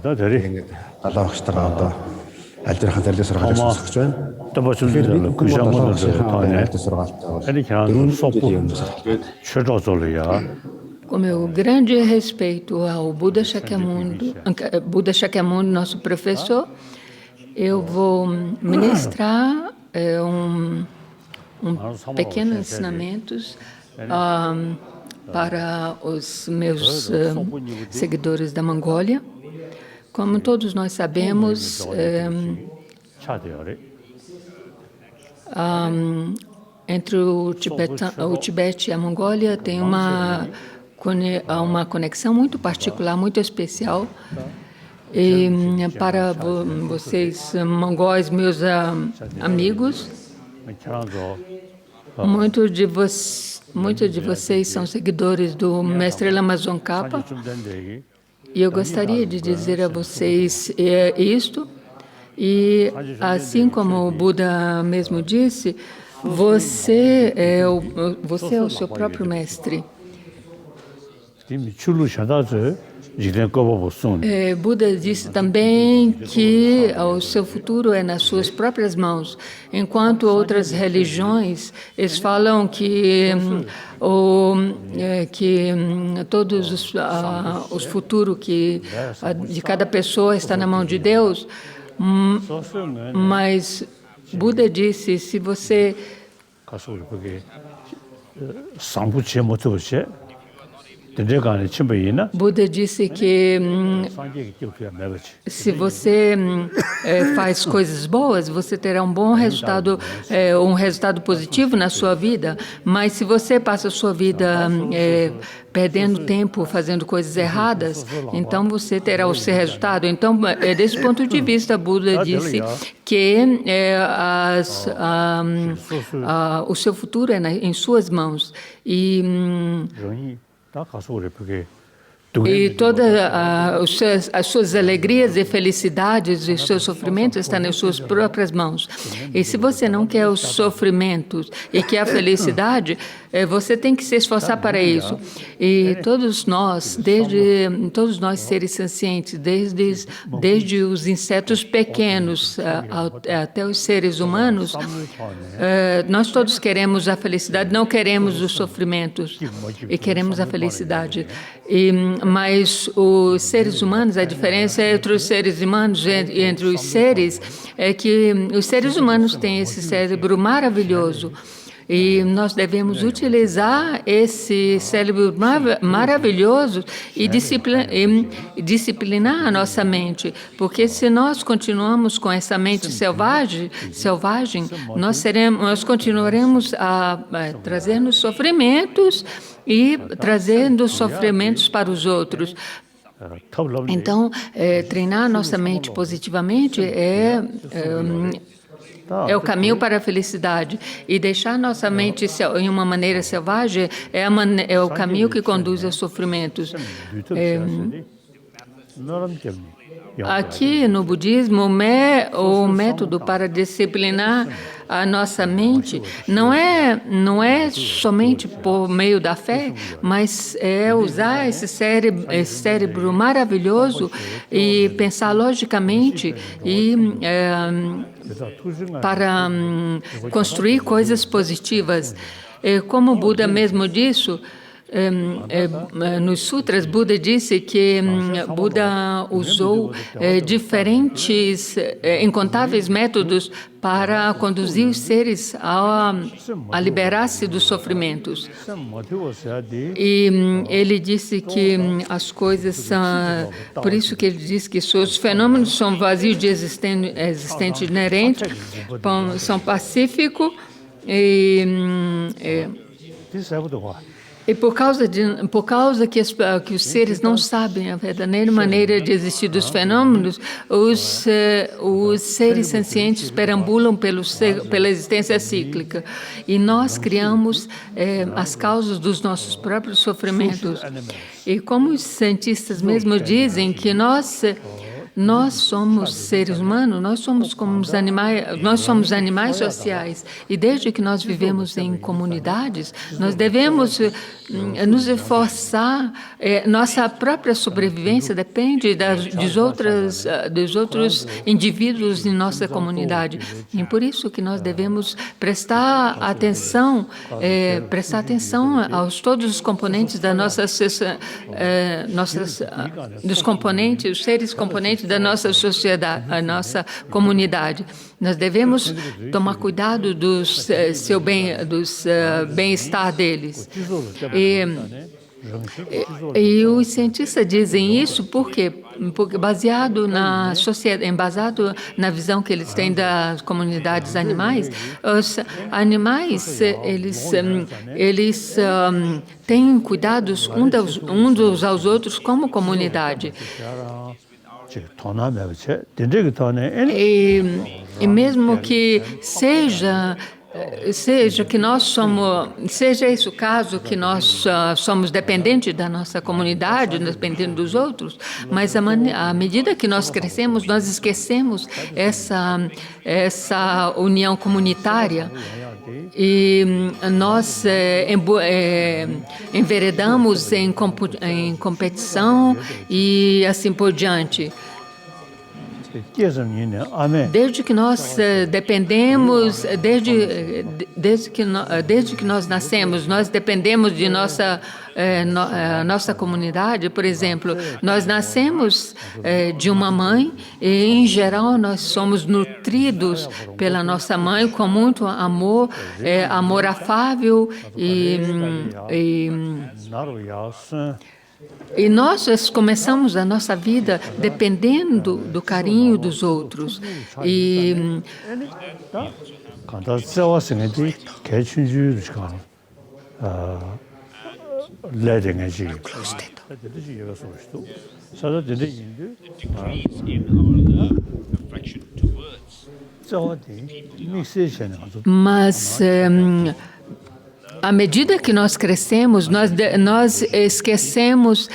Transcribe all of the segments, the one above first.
да тэрий. Ингээд далаа багштайгаа одоо аль дээрхэн зарлиг сургаалыг сонсгож байна. Табачун Далаа тооны. аль сургаалтай бол Энийг хаан шодозолия. Com meu grande respeito ao Buda Shakyamuni, nosso professor, eu vou ministrar pequenos ensinamentos para os meus seguidores da Mongólia. Como todos nós sabemos, entre o Tibete e a Mongólia tem uma conexão muito particular, muito especial. E para vocês, mongóis, meus amigos, muitos de vocês são seguidores do mestre Lama Tsongkhapa. E eu gostaria de dizer a vocês isto. E assim como o Buda mesmo disse, você é o seu próprio mestre. Buda disse também que o seu futuro é nas suas próprias mãos, enquanto outras religiões eles falam que todos os futuros de cada pessoa está na mão de Deus, mas Buda disse, se você Buda disse que se você faz coisas boas, você terá um bom resultado, um resultado positivo na sua vida, mas se você passa a sua vida perdendo tempo fazendo coisas erradas, então você terá o seu resultado. Então, desse ponto de vista, Buda disse que o seu futuro é em suas mãos. E todas as suas alegrias e felicidades e seus sofrimentos estão nas suas próprias mãos. E se você não quer os sofrimentos e quer a felicidade, você tem que se esforçar para isso. E todos nós seres sencientes, desde os insetos pequenos até os seres humanos, nós todos queremos a felicidade, não queremos os sofrimentos e queremos a felicidade. Mas os seres humanos, a diferença entre os seres humanos e entre os seres é que os seres humanos têm esse cérebro maravilhoso. E nós devemos utilizar esse cérebro maravilhoso e disciplinar a nossa mente. Porque se nós continuamos com essa mente selvagem, nós continuaremos a trazer-nos sofrimentos e trazendo sofrimentos para os outros. Então, treinar a nossa mente positivamente é o caminho para a felicidade. E deixar nossa mente em uma maneira selvagem é o caminho que conduz aos sofrimentos. Aqui no budismo, o método para disciplinar a nossa mente não é somente por meio da fé, mas é usar esse cérebro maravilhoso e pensar logicamente e para construir coisas positivas. Como o Buda mesmo disse, nos sutras, Buda disse que Buda usou diferentes, incontáveis métodos para conduzir os seres a liberar-se dos sofrimentos. E ele disse que as coisas são... Por isso que ele diz que os fenômenos são vazios de existente inerente, são pacíficos e por causa que os seres não sabem a verdadeira maneira de existir dos fenômenos, os seres sencientes perambulam pela existência cíclica. E nós criamos as causas dos nossos próprios sofrimentos. E como os cientistas mesmo dizem que nós nós somos seres humanos, nós somos como os animais, nós somos animais sociais. E desde que nós vivemos em comunidades, nós devemos nos esforçar. Nossa própria sobrevivência depende dos outros indivíduos em nossa comunidade. E por isso que nós devemos prestar atenção aos todos os componentes da nossa os seres componentes da nossa sociedade, a nossa comunidade. Nós devemos tomar cuidado do bem-estar deles. E os cientistas dizem isso porque baseado na visão que eles têm das comunidades animais, os animais eles têm cuidados uns aos outros como comunidade. E mesmo que seja esse o caso que nós somos dependentes da nossa comunidade, dependendo dos outros, mas à medida que nós crescemos, nós esquecemos essa união comunitária e nós enveredamos em competição e assim por diante. Desde que nós dependemos, desde que nós nascemos, nós dependemos de nossa comunidade. Por exemplo, nós nascemos de uma mãe e, em geral, nós somos nutridos pela nossa mãe com muito amor, amor afável e nós começamos a nossa vida dependendo do carinho dos outros. Mas à medida que nós crescemos, nós esquecemos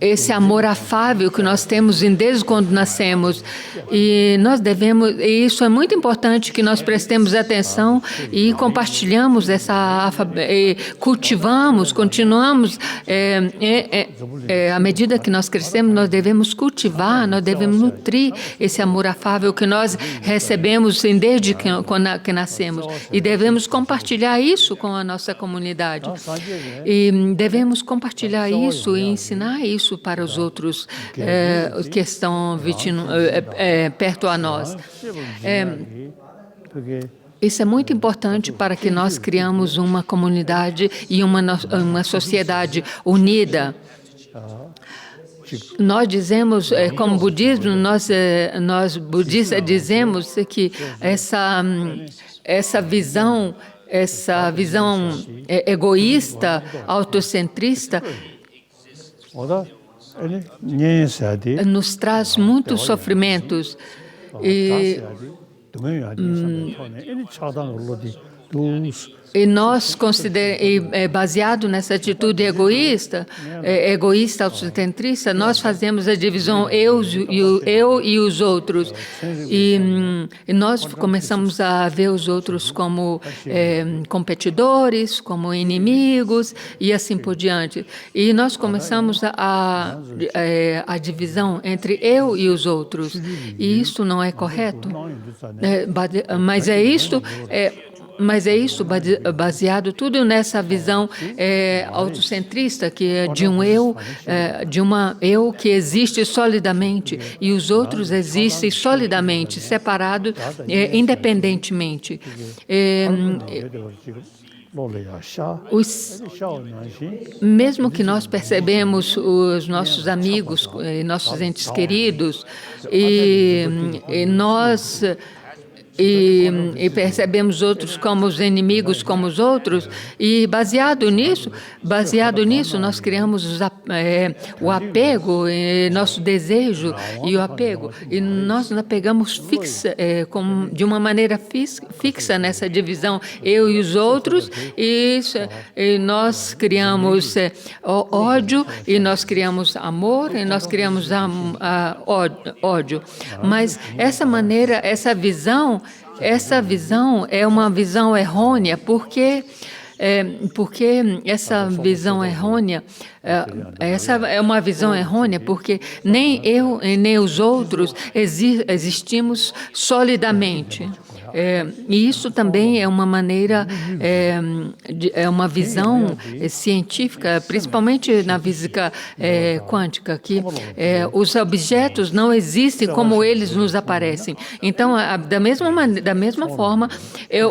esse amor afável que nós temos desde quando nascemos. E isso é muito importante que nós prestemos atenção e compartilhamos continuamos. À medida que nós crescemos, nós devemos cultivar, nós devemos nutrir esse amor afável que nós recebemos desde que nascemos. E devemos compartilhar isso com a nossa comunidade. E devemos compartilhar isso e ensinar isso para os outros que estão perto a nós. Isso é muito importante para que nós criamos uma comunidade e uma sociedade unida. Nós dizemos, como budismo, nós budistas dizemos que essa visão egoísta, autocentrista, nos traz muitos sofrimentos. E nós baseado nessa atitude egoísta, autocentrista, nós fazemos a divisão eu e os outros. E nós começamos a ver os outros como competidores, como inimigos e assim por diante. E nós começamos a divisão entre eu e os outros. E isso não é correto. Mas é isso baseado tudo nessa visão autocentrista, que é de uma eu que existe solidamente e os outros existem solidamente, separados, independentemente. Mesmo que nós percebemos os nossos amigos, nossos entes queridos, e nós e percebemos outros como os inimigos como os outros, e baseado nisso nós criamos o apego, nosso desejo e o apego, e nós nos apegamos de uma maneira fixa nessa divisão, eu e os outros, e nós criamos ódio, e nós criamos amor, e nós criamos ódio. Mas essa visão é uma visão errônea, porque essa visão errônea, essa é uma visão errônea, porque nem eu e nem os outros existimos solidamente. E isso também é uma maneira, é uma visão científica, principalmente na física quântica, que os objetos não existem como eles nos aparecem. Então, da mesma forma,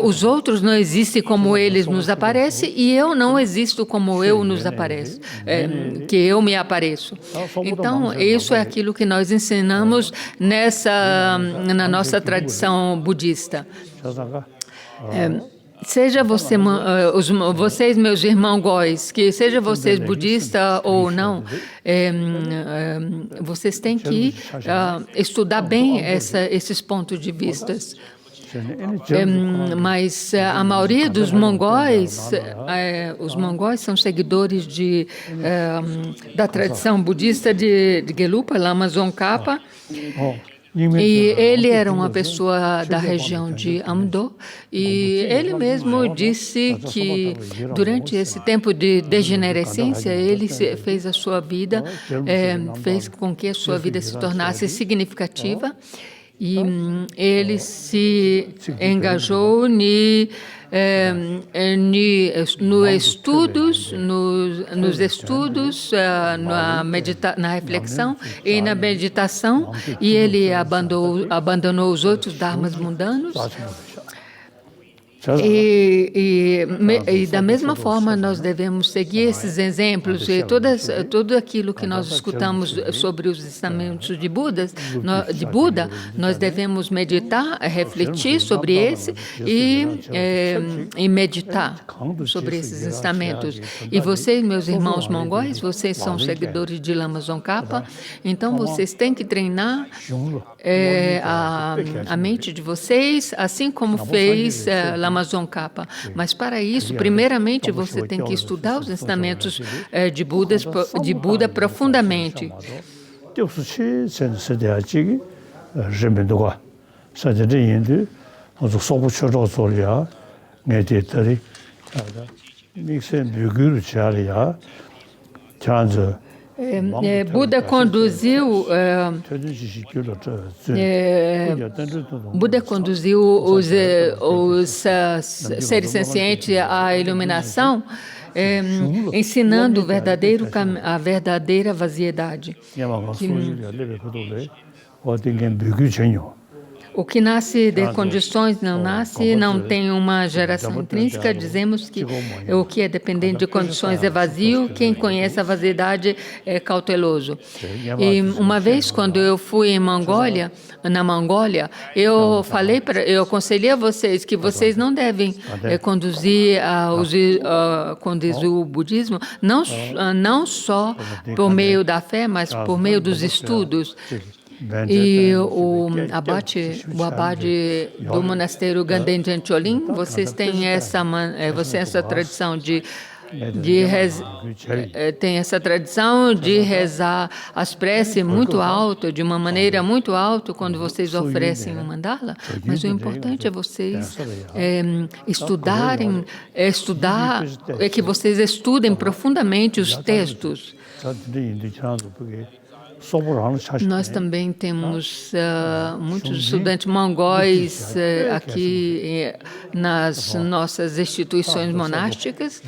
os outros não existem como eles nos aparecem, e eu não existo como eu nos apareço, que eu me apareço. Então, isso é aquilo que nós ensinamos na nossa tradição budista. Seja vocês, meus irmãos góis, que seja vocês budistas ou não, vocês têm que estudar bem esses pontos de vista. Mas a maioria dos mongóis, os mongóis são seguidores da tradição budista de Gelupa, Lama Tsongkhapa. E ele era uma pessoa da região de Amdo, e ele mesmo disse que durante esse tempo de degenerescência ele fez a sua vida, fez com que a sua vida se tornasse significativa, e ele se engajou nos estudos, na reflexão e na meditação, e ele abandonou os outros dharmas mundanos. E da mesma forma nós devemos seguir esses exemplos, e tudo aquilo que nós escutamos sobre os ensinamentos de Buda, nós devemos meditar, refletir sobre e meditar sobre esses ensinamentos. E vocês, meus irmãos mongóis, vocês são seguidores de Lama Tsongkhapa, então vocês têm que treinar a mente de vocês, assim como fez Lama Tsongkhapa. Mas para isso, primeiramente, você tem que estudar os ensinamentos de Buda profundamente. Buda conduziu os seres sencientes à iluminação, ensinando a verdadeira vaziedade. O que nasce de condições não nasce, não tem uma geração intrínseca. Dizemos que o que é dependente de condições é vazio, quem conhece a vaziedade é cauteloso. E uma vez, quando eu fui na Mongólia, eu aconselhei a vocês que vocês não devem conduzir o budismo, não só por meio da fé, mas por meio dos estudos. E o abade do monastério Ganden Cholim, vocês têm essa tradição tem essa tradição de rezar as preces muito alto, de uma maneira muito alta, quando vocês oferecem o mandala. Mas o importante é vocês que vocês estudem profundamente os textos. Nós também temos muitos estudantes mongóis aqui nas nossas instituições monásticas.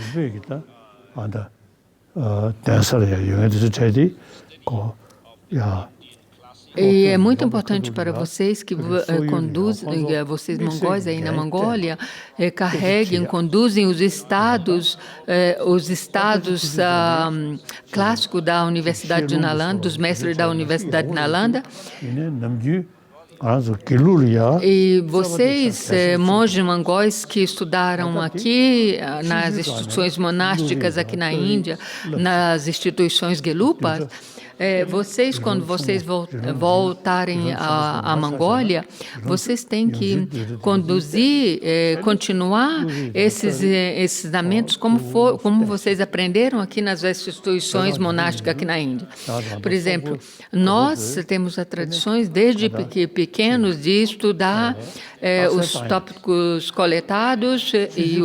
E é muito importante para vocês que vocês mongóis aí na Mongólia, conduzem os estados clássicos da Universidade de Nalanda, dos mestres da Universidade de Nalanda. E vocês, monges mongóis que estudaram aqui, nas instituições monásticas aqui na Índia, nas instituições Gelupas, vocês, quando vocês voltarem à Mongólia, vocês têm que conduzir, continuar esses ensinamentos como vocês aprenderam aqui nas instituições monásticas aqui na Índia. Por exemplo, nós temos as tradições desde pequenos de estudar os tópicos coletados e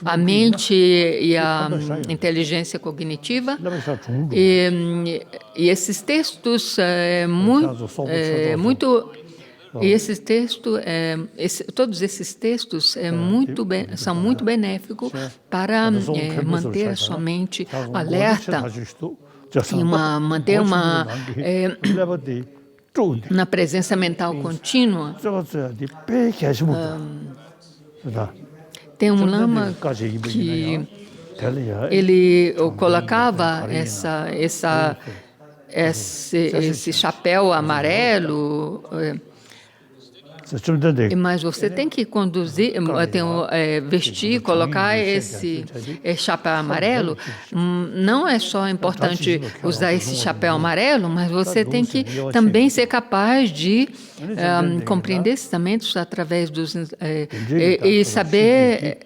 a mente e a inteligência cognitiva. E esses textos e esses textos, todos esses textos são muito benéficos para manter a sua mente alerta e manter uma presença mental contínua. Tem um lama que ele colocava esse chapéu amarelo, mas você tem que vestir, colocar esse chapéu amarelo. Não é só importante usar esse chapéu amarelo, mas você tem que também ser capaz de compreender esses ensinamentos através dos e saber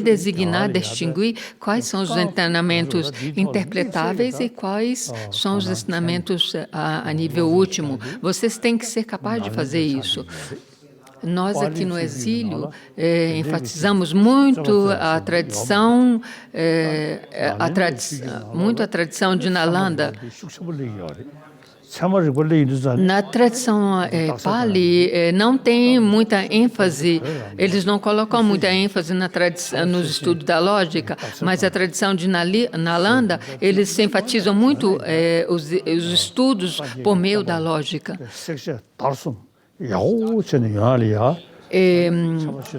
designar, distinguir quais são os ensinamentos interpretáveis e quais são os ensinamentos a nível último. Vocês têm que ser capazes de fazer isso. Nós aqui no exílio enfatizamos muito a tradição, muito a tradição de Nalanda. Na tradição Pali, não tem muita ênfase, eles não colocam muita ênfase nos estudos da lógica, mas a tradição de Nalanda, eles enfatizam muito os estudos por meio da lógica.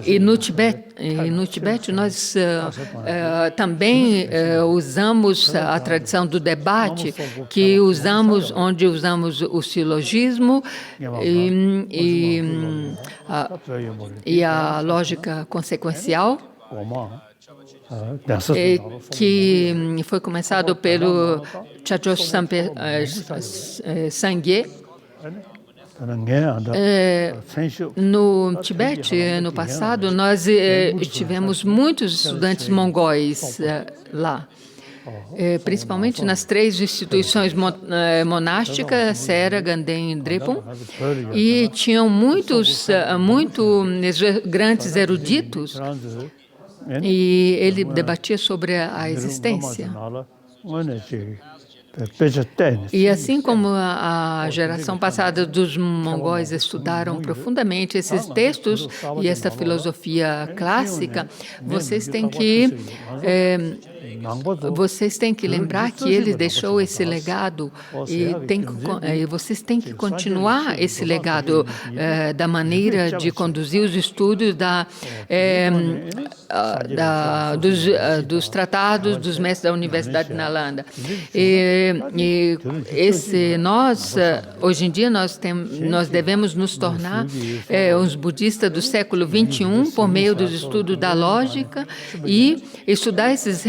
E no Tibete nós também usamos a tradição do debate, onde usamos o silogismo e a lógica consequencial, que foi começado pelo Chachosh Sangye. No Tibete, no passado, nós tivemos muitos estudantes mongóis lá, principalmente nas 3 instituições monásticas, Sera, Ganden e Drepung, e tinham muito grandes eruditos, e ele debatia sobre a existência. E assim como a geração passada dos mongóis estudaram profundamente esses textos e essa filosofia clássica, vocês têm que lembrar que ele deixou esse legado e vocês têm que continuar esse legado da maneira de conduzir os estudos dos tratados dos mestres da Universidade de Nalanda. Hoje em dia, nós devemos nos tornar os budistas do século XXI por meio dos estudos da lógica e estudar esses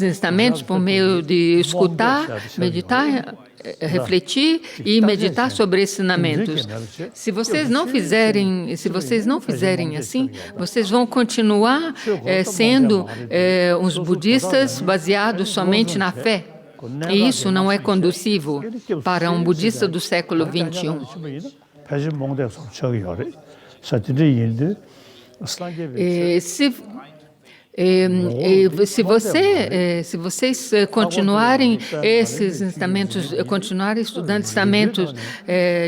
ensinamentos por meio de escutar, meditar, refletir e meditar sobre esses ensinamentos. Se vocês não fizerem assim, vocês vão continuar sendo uns budistas baseados somente na fé. E isso não é conducivo para um budista do século XXI. Se vocês continuarem esses ensinamentos, continuarem estudando ensinamentos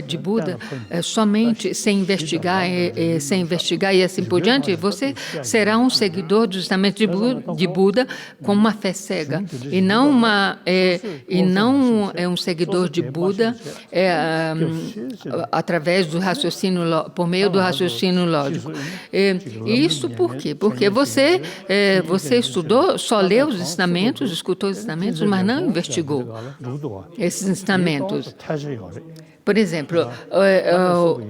de Buda somente sem investigar e assim por diante, você será um seguidor dos ensinamentos de Buda com uma fé cega e não um seguidor de Buda através do raciocínio, por meio do raciocínio lógico. E isso por quê? Porque você você estudou, só leu os ensinamentos, escutou os ensinamentos, mas não investigou esses ensinamentos. Por exemplo,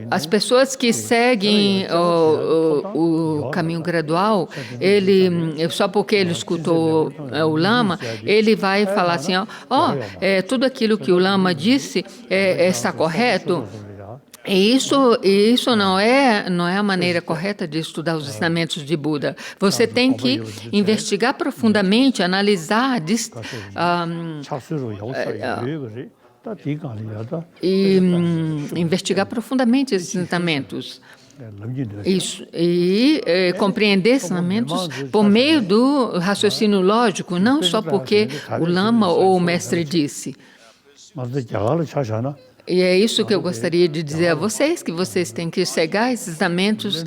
as pessoas que seguem o caminho gradual, só porque ele escutou o Lama, ele vai falar assim, tudo aquilo que o Lama disse está correto. E isso não é a maneira correta de estudar os ensinamentos de Buda. Você tem que investigar profundamente, analisar, e investigar profundamente esses ensinamentos. Compreender esses ensinamentos por meio do raciocínio lógico, não só porque o Lama ou o mestre disse. E é isso que eu gostaria de dizer a vocês, que vocês têm que cegar esses ensinamentos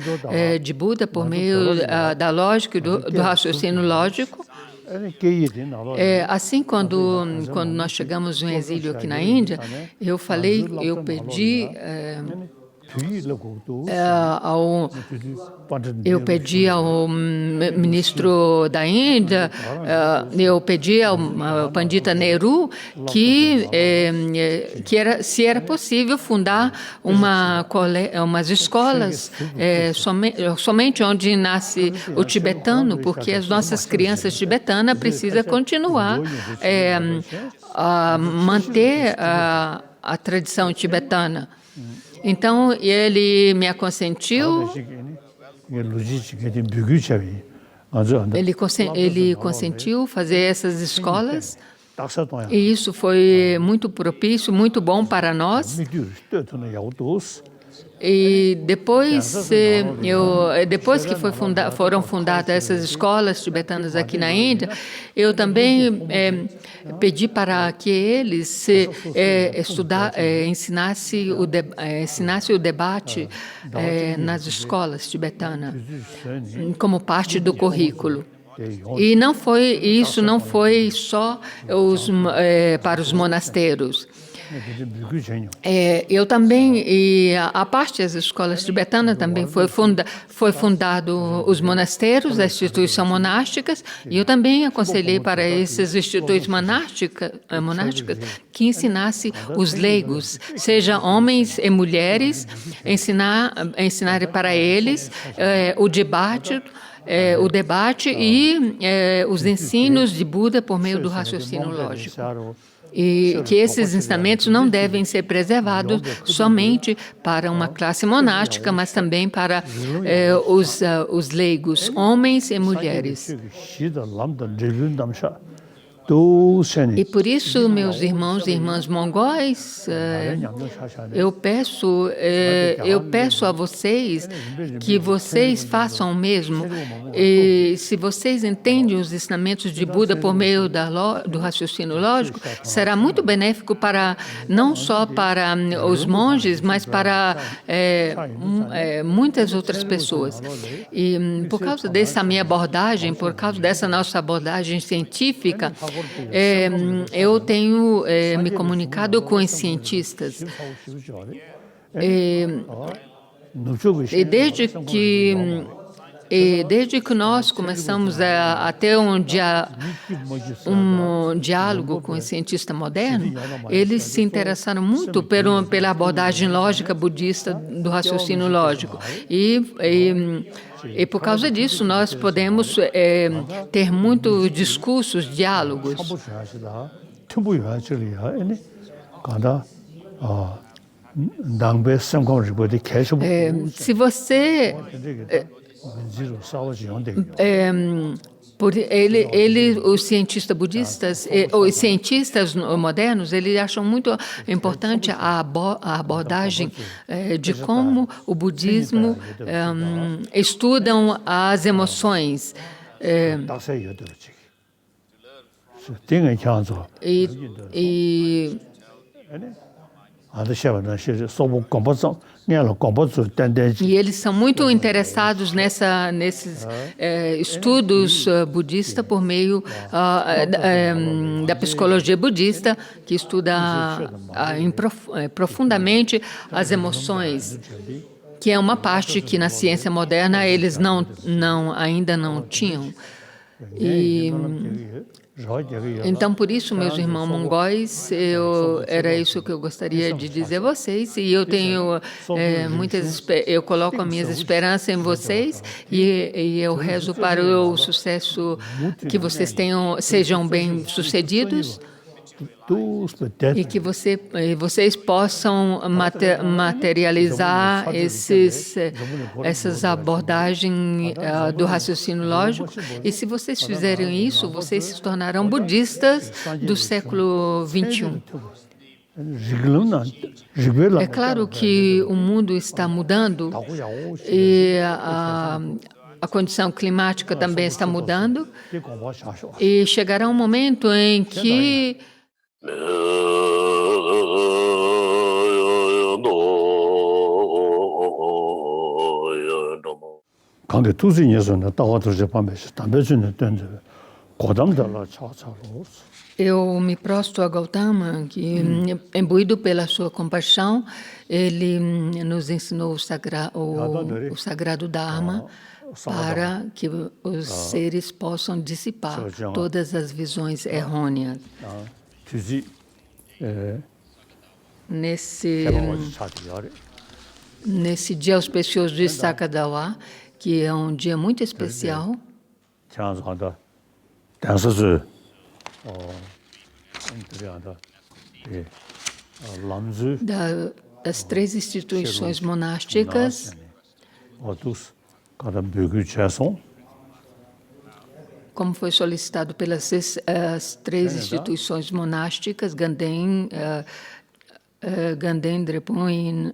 de Buda por meio da lógica e do raciocínio lógico. Assim, quando nós chegamos no exílio aqui na Índia, eu pedi ao ministro da Índia, eu pedi ao Pandita Nehru se era possível fundar umas escolas somente onde nasce o tibetano, porque as nossas crianças tibetanas precisam continuar a manter a tradição tibetana. Então, ele me consentiu. Ele consentiu fazer essas escolas. E isso foi muito propício, muito bom para nós. E depois que foram fundadas essas escolas tibetanas aqui na Índia, eu também pedi para que eles ensinassem o debate nas escolas tibetanas, como parte do currículo. E isso não foi só para os monastérios. Eu também, e a parte das escolas tibetanas também foi fundado os monastérios, as instituições monásticas, e eu também aconselhei para essas instituições monásticas que ensinasse os leigos, seja homens e mulheres, ensinar para eles o debate e os ensinos de Buda por meio do raciocínio lógico. E que esses ensinamentos não devem ser preservados somente para uma classe monástica, mas também para os leigos, homens e mulheres. E por isso, meus irmãos e irmãs mongóis, eu peço a vocês que vocês façam o mesmo. E se vocês entendem os ensinamentos de Buda por meio do raciocínio lógico, será muito benéfico não só para os monges, mas para muitas outras pessoas. E por causa dessa minha abordagem, por causa dessa nossa abordagem científica, eu tenho me comunicado com os cientistas. E desde que nós começamos a ter um diálogo com o cientista moderno, eles se interessaram muito pela abordagem lógica budista do raciocínio lógico. E por causa disso, nós podemos ter muitos discursos, diálogos. Se você... os cientistas budistas, os cientistas modernos, eles acham muito importante a abordagem de como o budismo estudam as emoções. E eles são muito interessados nesses estudos budistas por meio da psicologia budista, que estuda profundamente as emoções, que é uma parte que na ciência moderna eles ainda não tinham. E então, por isso, meus irmãos mongóis, era isso que eu gostaria de dizer a vocês. E eu tenho eu coloco as minhas esperanças em vocês e eu rezo para o sucesso, que vocês sejam bem-sucedidos e que vocês possam materializar essas abordagens do raciocínio lógico. E se vocês fizerem isso, vocês se tornarão budistas do século XXI. É claro que o mundo está mudando e a condição climática também está mudando e chegará um momento em que eu me prostro a Gautama, que, imbuído pela sua compaixão, ele nos ensinou o sagrado Dharma para que os seres possam dissipar todas as visões errôneas. Nesse dia auspicioso de Sakadawa, que é um dia muito especial, das 3 instituições monásticas, como foi solicitado pelas as 3 instituições monásticas, Ganden, Drepung e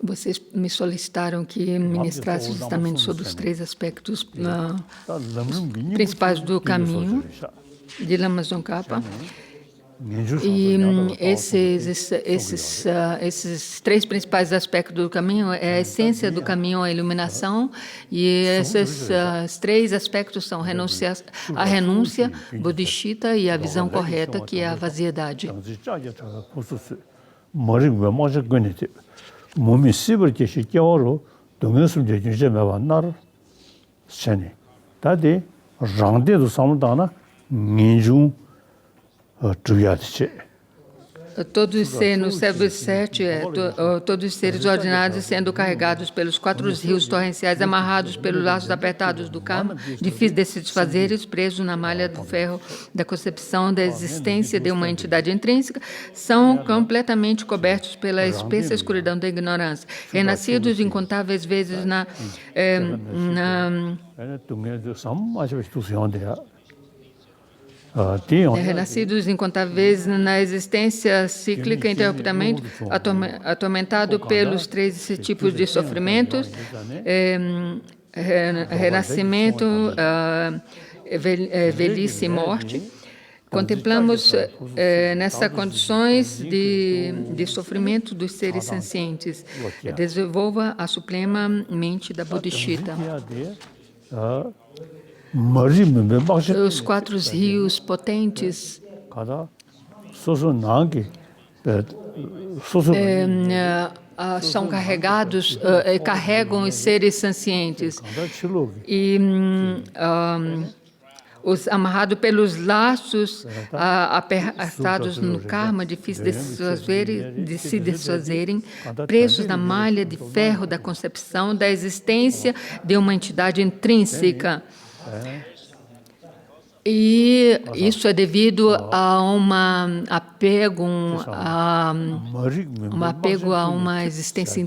vocês me solicitaram que ministrasse justamente sobre os 3 aspectos principais do caminho de Lama Tsongkhapa. E esses 3 principais aspectos do caminho é a essência do caminho, a iluminação, e esses 3 aspectos são a renúncia, bodhicitta e a visão correta, que é a vaziedade. Todos os seres no século VII, todos os seres ordinários sendo carregados pelos 4 rios torrenciais, amarrados pelos laços apertados do karma, difíceis de se desfazer, presos na malha do ferro da concepção da existência de uma entidade intrínseca, são completamente cobertos pela espessa escuridão da ignorância, renascidos incontáveis vezes renascidos incontáveis vezes na existência cíclica, interruptamente atormentado pelos 3 tipos de sofrimentos, renascimento, velhice e morte. Contemplamos nessas condições de sofrimento dos seres sencientes. Desenvolva a suprema mente da bodhicitta. Os 4 rios potentes são carregados, carregam os seres sencientes e os amarrados pelos laços apertados no karma, difíceis de se desfazerem, presos na malha de ferro da concepção da existência de uma entidade intrínseca. E isso é devido a um apego a uma existência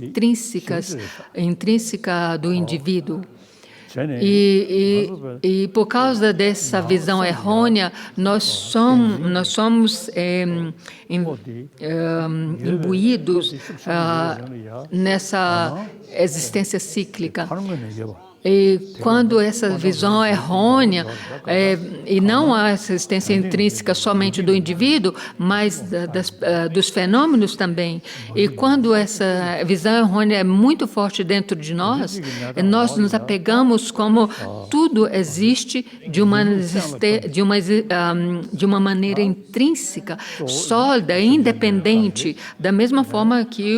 intrínseca do indivíduo. E por causa dessa visão errônea, nós somos imbuídos nessa existência cíclica. E quando essa visão é errônea, e não há essa existência intrínseca somente do indivíduo, mas dos fenômenos também, e quando essa visão errônea é muito forte dentro de nós, nós nos apegamos como tudo existe de uma maneira intrínseca, sólida, independente, da mesma forma que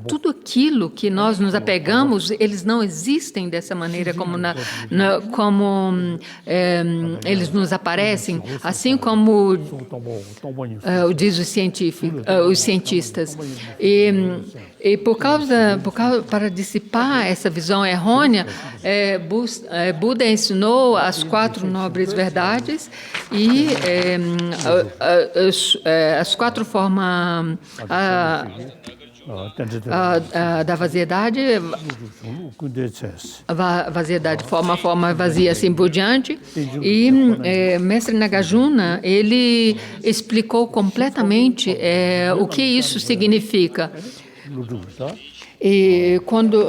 tudo aquilo que nós nos apegamos, eles não existem dessa maneira como eles nos aparecem, assim como diz os cientistas. E para dissipar essa visão errônea, Buda ensinou as 4 nobres verdades e as 4 formas da vaziedade, forma vazia, assim por diante. E Mestre Nagarjuna, ele explicou completamente o que isso significa. E quando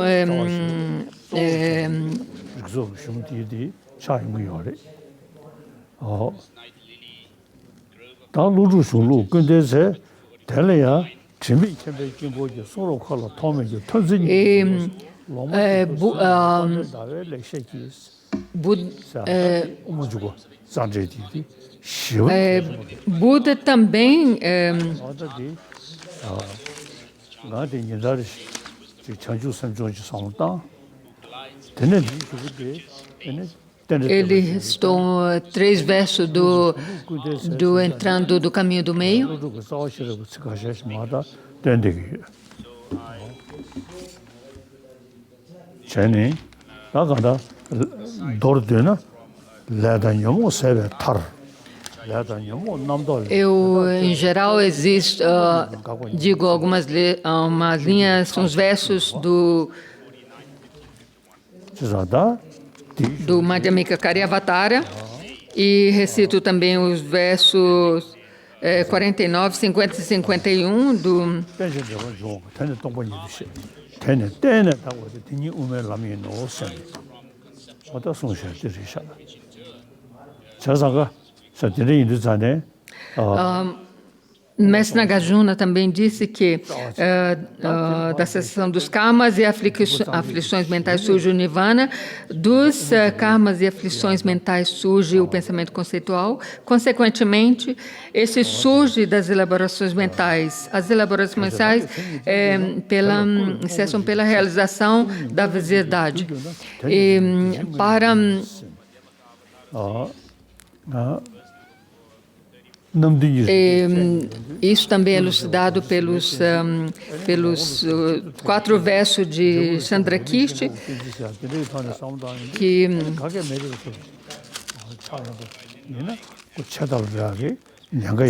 Buda também ele restou 3 versos do entrando do caminho do meio. Eu, em geral, digo algumas linhas, uns versos do Madhyamika Karyavatara e recito também os versos 49, 50 e 51 do Mestre Nagarjuna também disse que da cessação dos karmas e aflições mentais surge o nirvana, dos karmas e aflições mentais surge o pensamento conceitual, consequentemente, esse surge das elaborações mentais. As elaborações mentais cessam pela realização da vaziedade. E para isso também é elucidado pelos 4 versos de Chandrakirti, que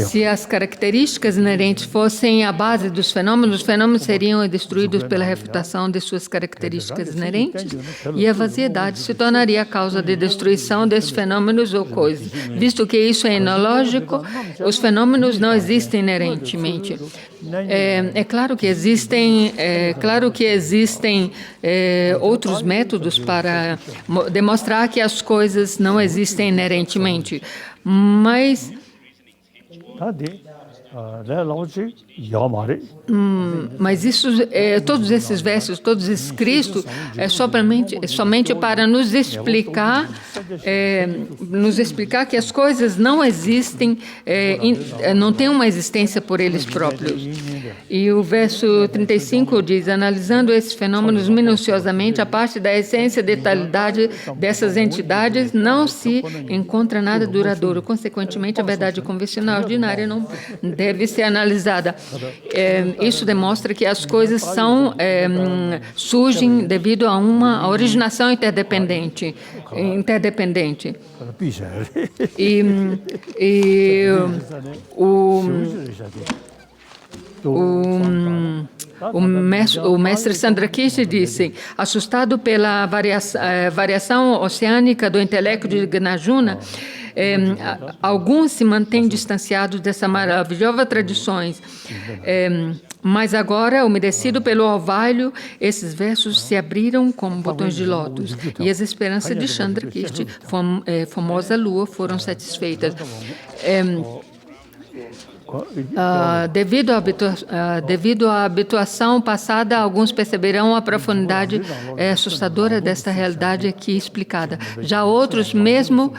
se as características inerentes fossem a base dos fenômenos, os fenômenos seriam destruídos pela refutação de suas características inerentes e a vaziedade se tornaria a causa de destruição desses fenômenos ou coisas. Visto que isso é inológico, os fenômenos não existem inerentemente. É claro que existem outros métodos para demonstrar que as coisas não existem inerentemente, mas todos esses versos, todos escritos, somente para nos explicar que as coisas não existem, não têm uma existência por eles próprios. E o verso 35 diz: analisando esses fenômenos minuciosamente, a parte da essência e detalhidade dessas entidades, não se encontra nada duradouro. Consequentemente, a verdade convencional ordinária não deve ser analisada. Isso demonstra que as coisas surgem devido a uma originação interdependente. O mestre Chandrakirti disse: assustado pela variação oceânica do intelecto de Nagarjuna, alguns se mantêm distanciados dessa maravilhosa tradições. Mas agora, umedecido pelo orvalho, esses versos se abriram como botões de lótus, e as esperanças de Chandrakirti, famosa lua, foram satisfeitas. Devido à habituação passada, alguns perceberão a profundidade assustadora desta realidade aqui explicada. Já outros, mesmo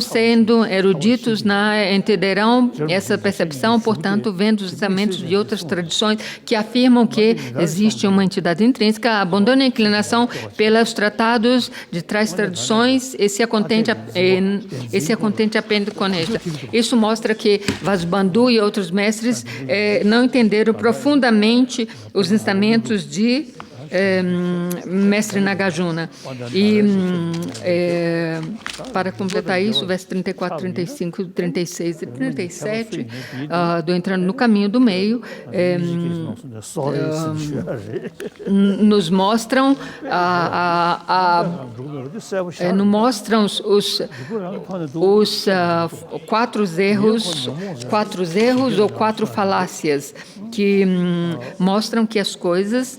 sendo eruditos, entenderão essa percepção, portanto, vendo os ensinamentos de outras tradições que afirmam que existe uma entidade intrínseca, abandone a inclinação pelos tratados de tais tradições e se acontente apenas com esta. Isso mostra que Vasubandhu e outros mestres não entenderam profundamente os ensinamentos de mestre Nagarjuna. E para completar isso, verso 34, 35, 36 e 37 do Entrando no Caminho do Meio nos mostram os quatro erros ou quatro falácias que mostram que as coisas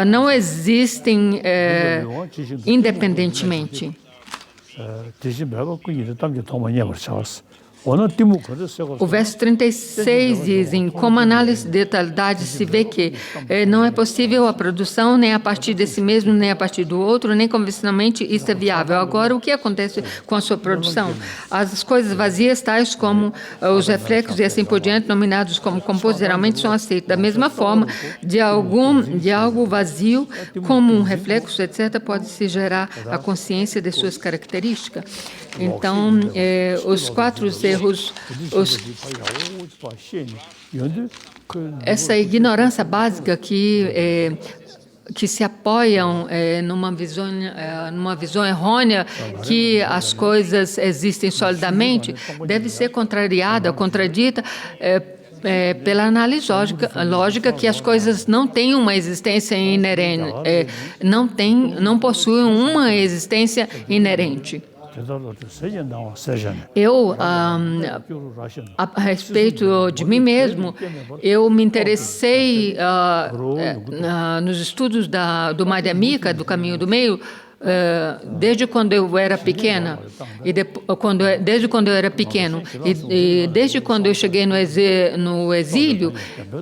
não existem independentemente. O verso 36 diz, como análise de detalhidade, se vê que não é possível a produção nem a partir de si mesmo, nem a partir do outro, nem convencionalmente isso é viável. Agora, o que acontece com a sua produção? As coisas vazias, tais como os reflexos e assim por diante, nominados como compostos, geralmente são aceitos. Da mesma forma, de algo vazio, como um reflexo, etc., pode-se gerar a consciência de suas características. Então, os quatro erros, essa ignorância básica que se apoiam numa visão errônea que as coisas existem solidamente, deve ser contradita pela análise lógica que as coisas não têm uma existência inerente, não possuem uma existência inerente. Eu, a respeito de mim mesmo, eu me interessei nos estudos do Madhyamika, do Caminho do Meio, desde quando eu era pequena, desde quando eu era pequeno, e desde quando eu cheguei no exílio,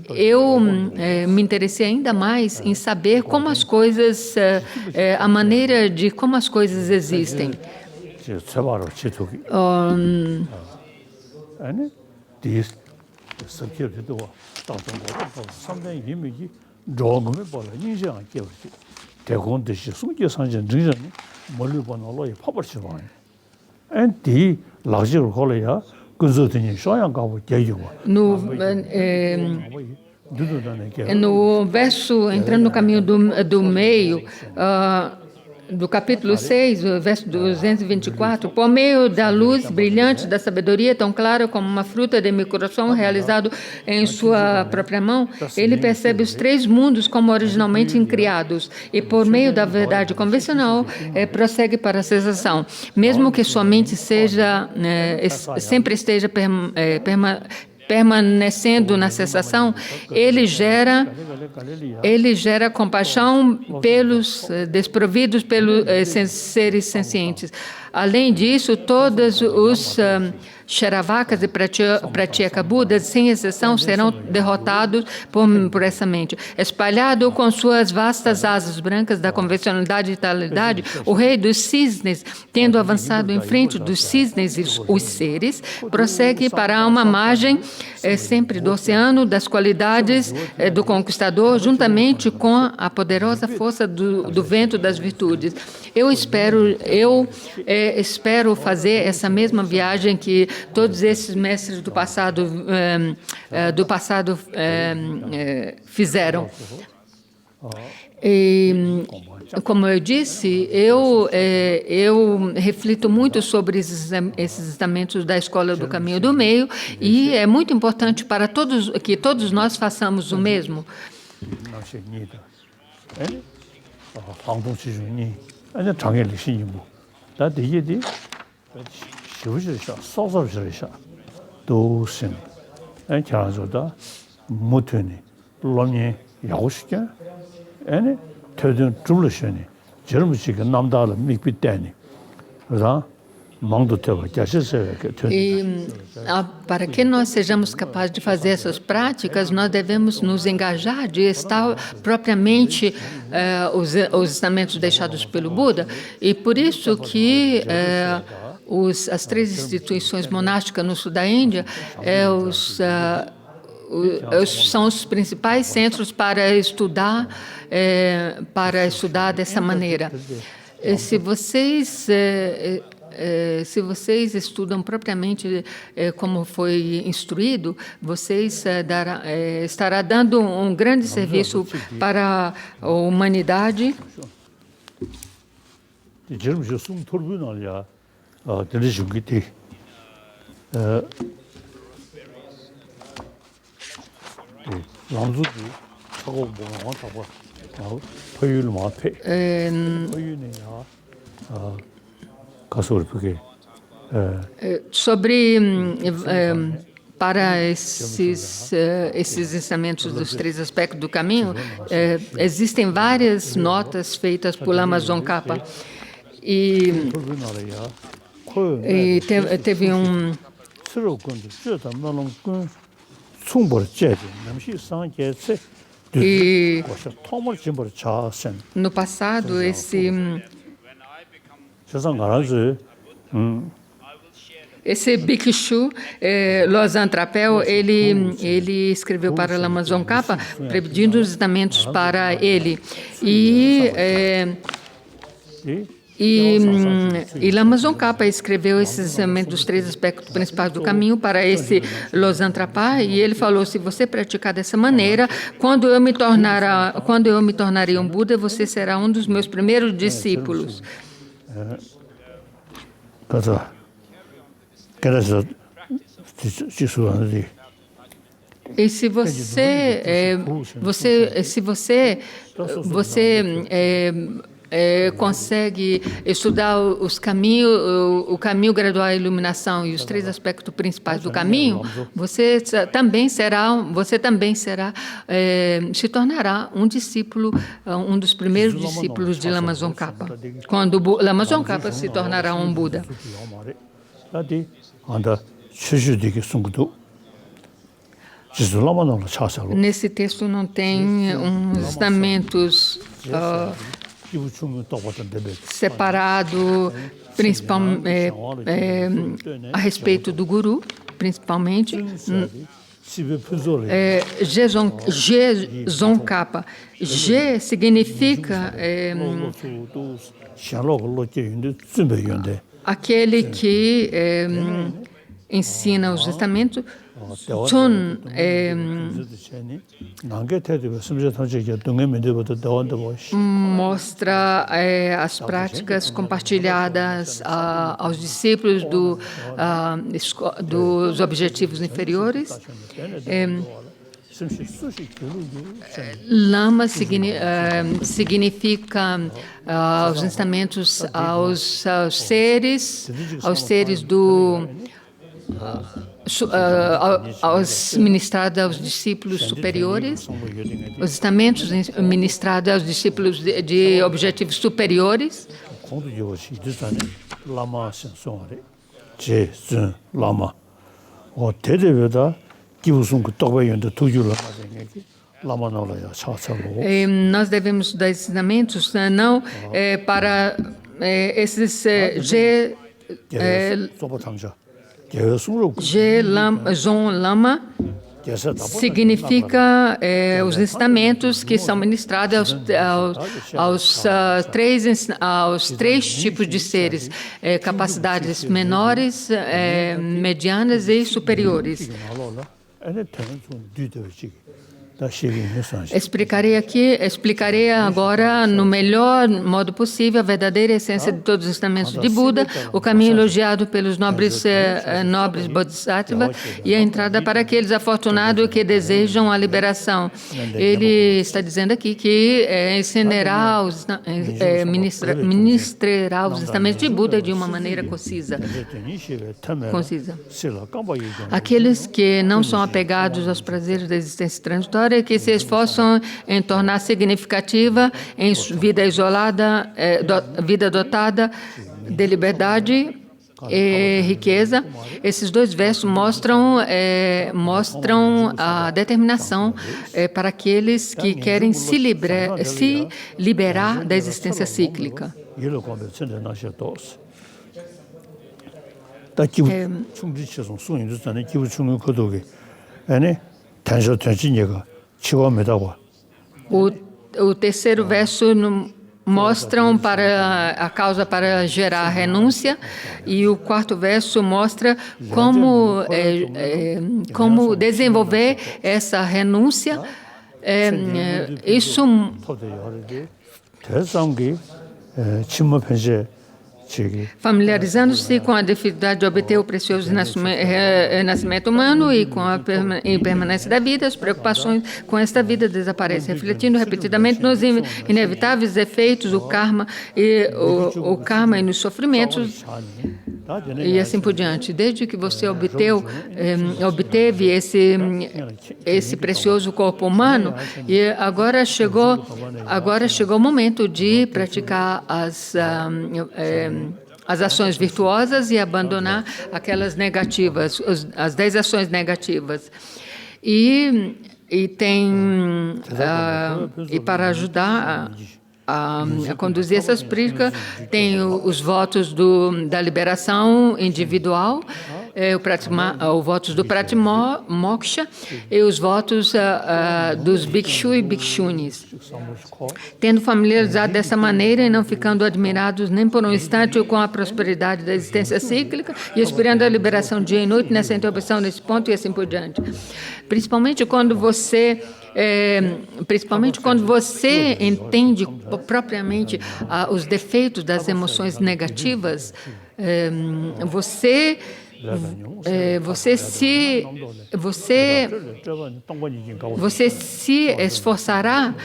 eu me interessei ainda mais em saber como as coisas, a maneira de como as coisas existem. No verso, entrando no caminho do meio, do capítulo 6, verso 224, por meio da luz brilhante da sabedoria, tão clara como uma fruta de meu coração realizado em sua própria mão, ele percebe os três mundos como originalmente incriados e, por meio da verdade convencional, prossegue para a cessação. Mesmo que sua mente sempre esteja permanecendo na cessação, ele gera compaixão pelos desprovidos pelos seres sencientes. Além disso, todos os Charavakas e Pratyeka Budas, sem exceção, serão derrotados por essa mente. Espalhado com suas vastas asas brancas da convencionalidade e vitalidade, o rei dos cisnes, tendo avançado em frente dos cisnes e os seres, prossegue para uma margem sempre do oceano das qualidades do conquistador, juntamente com a poderosa força do vento das virtudes. Eu espero fazer essa mesma viagem que todos esses mestres do passado fizeram. E, como eu disse, eu reflito muito sobre esses ensinamentos da Escola do Caminho do Meio e é muito importante para que todos nós façamos o mesmo. 롬니 야고시게 아니 터든 줄으시니 저름지가 남다를 미비대니 그래서 망도 되고 자식을 E para que nós sejamos capazes de fazer essas práticas, nós devemos nos engajar de estar propriamente os ensinamentos deixados pelo Buda. E por isso que as 3 instituições monásticas no sul da Índia são os principais centros para estudar dessa maneira. Se vocês estudam propriamente como foi instruído, vocês estará dando um grande serviço para a humanidade. Sobre para esses ensinamentos dos 3 aspectos do caminho, existem várias notas feitas por Lama Tsongkhapa e teve e no passado esse Bhikshu, Losang Trapel, ele escreveu para Lama Tsongkhapa pedindo os ensinamentos para ele. E Lama Tsongkhapa escreveu esses ensinamentos dos 3 aspectos principais do caminho para esse Losang Trapel, e ele falou: se você praticar dessa maneira, quando eu me tornarei um Buda, você será um dos meus primeiros discípulos. E se você consegue estudar o caminho gradual à iluminação e os 3 aspectos principais do caminho, você também se tornará um discípulo, um dos primeiros discípulos de Lama Tsongkhapa, quando Lama Tsongkhapa se tornará um Buda. Nesse texto não tem ensinamentos separado, principalmente a respeito do Guru, principalmente. Tsongkhapa. G significa aquele que ensina os estamentos. Chun mostra as práticas compartilhadas aos discípulos dos objetivos inferiores. Lama significa os ensinamentos aos seres ministrados aos discípulos superiores, os ensinamentos ministrados aos discípulos de objetivos superiores. Nós devemos dar ensinamentos não para esses Zon Lama significa os ensinamentos que são ministrados aos três tipos de seres, capacidades menores, medianas e superiores. Explicarei agora no melhor modo possível a verdadeira essência de todos os ensinamentos de Buda, o caminho elogiado pelos nobres Bodhisattvas e a entrada para aqueles afortunados que desejam a liberação. Ele está dizendo aqui que ministrará os ensinamentos de Buda de uma maneira concisa. Aqueles que não são apegados aos prazeres da existência transitória história que se esforçam em tornar significativa em vida isolada, vida dotada de liberdade e riqueza. Esses dois versos mostram a determinação para aqueles que querem se liberar da existência cíclica. O terceiro verso mostram para a causa para gerar renúncia, e o quarto verso mostra como desenvolver essa renúncia. Isso familiarizando-se com a dificuldade de obter o precioso nascimento humano e com a impermanência da vida, as preocupações com esta vida desaparecem, refletindo repetidamente nos inevitáveis efeitos do karma e o karma e nos sofrimentos e assim por diante. Desde que você obteve esse precioso corpo humano, e agora chegou o momento de praticar as ações virtuosas e abandonar aquelas negativas, as 10 ações negativas. E para ajudar a conduzir essas práticas, tem os votos da liberação individual, os votos do Pratimoksha e os votos dos Bhikshu e Bhikshunis. Tendo familiarizado dessa maneira e não ficando admirados nem por um instante com a prosperidade da existência cíclica e esperando a liberação dia e noite nessa interrupção, nesse ponto e assim por diante. Principalmente quando você entende propriamente os defeitos das emoções negativas, você se esforçará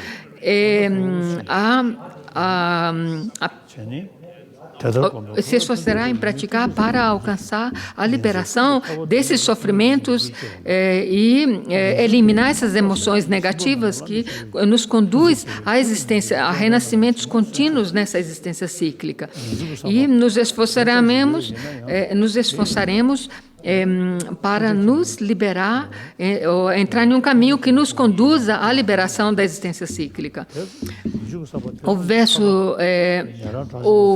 em praticar para alcançar a liberação desses sofrimentos e eliminar essas emoções negativas que nos conduz à existência, a renascimentos contínuos nessa existência cíclica. E nos esforçaremos para nos liberar, ou entrar em um caminho que nos conduza à liberação da existência cíclica. O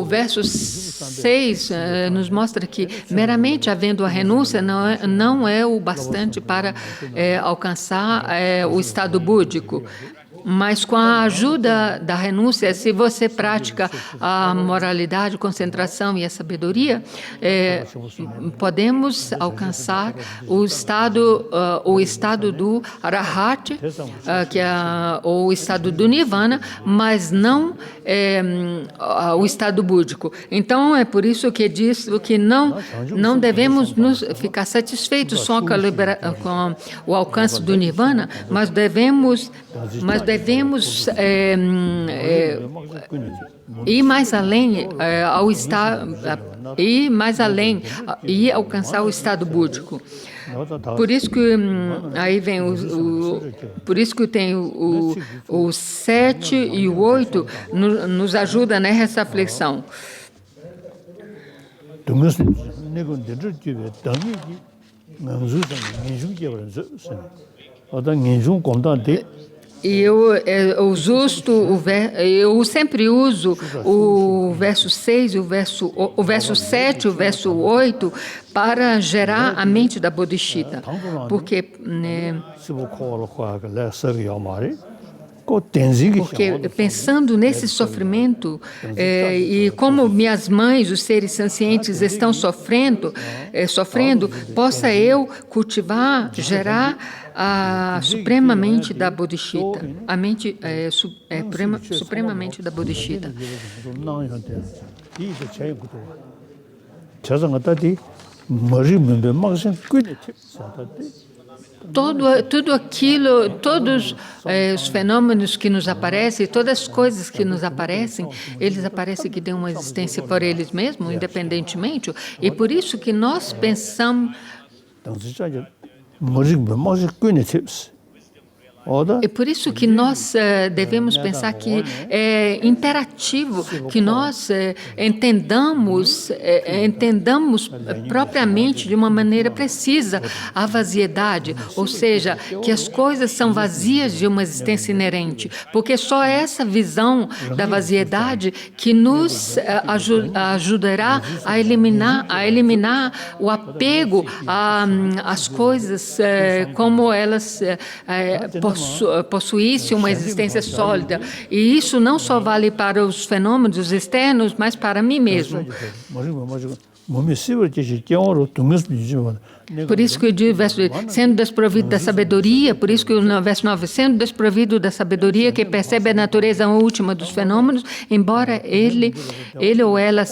verso 6 nos mostra que meramente havendo a renúncia não é o bastante para alcançar o estado búdico. Mas com a ajuda da renúncia, se você pratica a moralidade, concentração e a sabedoria, podemos alcançar o estado do Arahat, que é o estado do Nirvana, mas não o estado búdico. Então, é por isso que diz que não devemos ficar satisfeitos só com o alcance do Nirvana, mas devemos ir mais além e alcançar o estado búdico. Por isso que aí vem por isso que tem o 7 e o 8 nos ajuda nessa reflexão. E eu sempre uso o verso 6, o verso 7, o verso 8 para gerar a mente da Bodhisattva. Porque pensando nesse sofrimento e como minhas mães, os seres sencientes, estão sofrendo, possa eu cultivar, gerar a supremamente da Bodhisattva, a mente supremamente da Bodhisattva. Tudo aquilo, todos os fenômenos que nos aparecem, todas as coisas que nos aparecem, eles aparecem que têm uma existência por eles mesmos, independentemente, e por isso que nós pensamos É por isso que nós devemos pensar que é imperativo que nós entendamos propriamente, de uma maneira precisa, a vaziedade, ou seja, que as coisas são vazias de uma existência inerente, porque só essa visão da vaziedade que nos ajudará a eliminar o apego às coisas como elas possuísse uma existência sólida. E isso não só vale para os fenômenos externos, mas para mim mesmo. Por isso que eu digo, verso 8, sendo desprovido da sabedoria, por isso que no verso 9, sendo desprovido da sabedoria que percebe a natureza última dos fenômenos, embora ele ou ela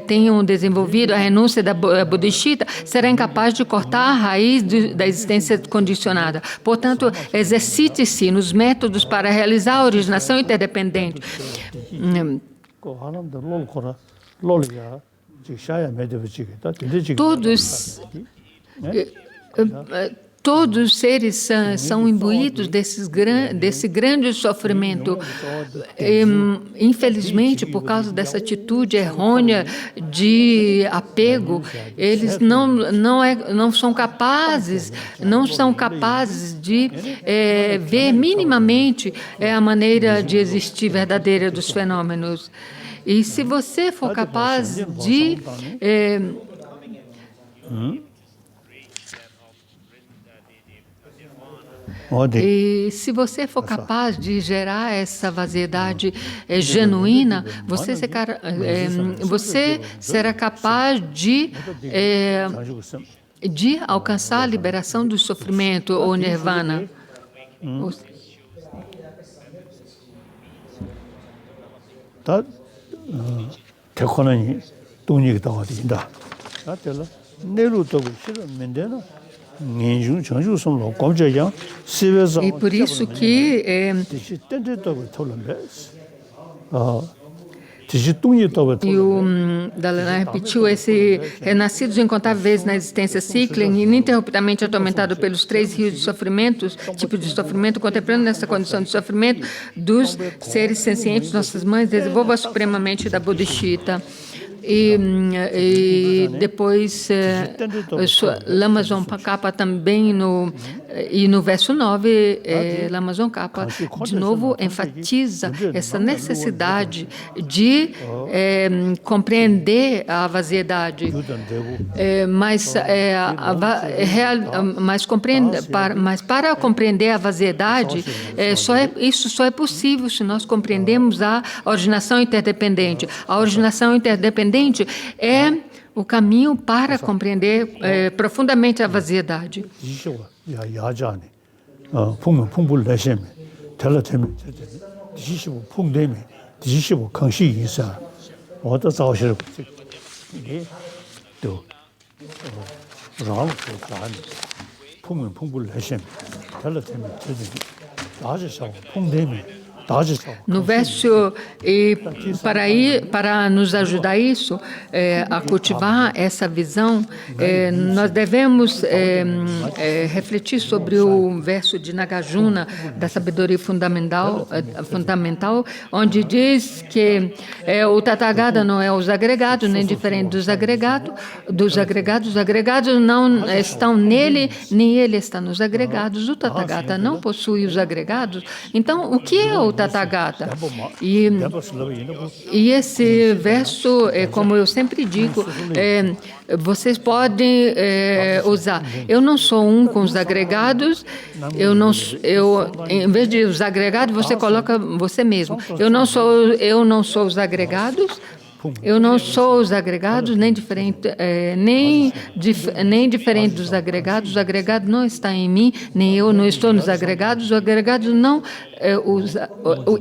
tenham desenvolvido a renúncia da bodhisattva, será incapaz de cortar a raiz da existência condicionada. Portanto, exercite-se nos métodos para realizar a originação interdependente. Todos os seres são imbuídos desse grande sofrimento. Infelizmente, por causa dessa atitude errônea de apego, eles não são capazes de ver minimamente a maneira de existir verdadeira dos fenômenos. E se você for capaz de e se você for capaz de gerar essa vaziedade genuína, você será capaz de alcançar a liberação do sofrimento ou nirvana. E por isso que e o Dalai Lama repetiu esse renascidos incontáveis vezes na existência cíclica, ininterruptamente atormentado pelos 3 rios de sofrimentos, tipo de sofrimento, contemplando nessa condição de sofrimento dos seres sencientes, nossas mães, desenvolva supremamente da bodhisattva. E depois Lama Tsongkhapa também no verso 9, Lama Tsongkhapa de novo enfatiza essa necessidade de compreender a vaziedade, mas para compreender a vaziedade isso só é possível se nós compreendemos a originação interdependente. A originação interdependente é o caminho para compreender profundamente a vaziedade. No verso, para nos ajudar isso, a cultivar essa visão, nós devemos refletir sobre o verso de Nagarjuna, da sabedoria fundamental, onde diz que o Tathagata não é os agregados, nem diferente dos agregados. Os agregados não estão nele, nem ele está nos agregados. O Tathagata não possui os agregados. Então, o que é o Tathagata? E esse verso, como eu sempre digo, vocês podem usar. Eu não sou um com os agregados. Em vez de os agregados, você coloca você mesmo. Eu não sou os agregados. Eu não sou os agregados, nem diferente dos agregados. Os agregados não estão em mim, nem eu não estou nos agregados. Os agregados não...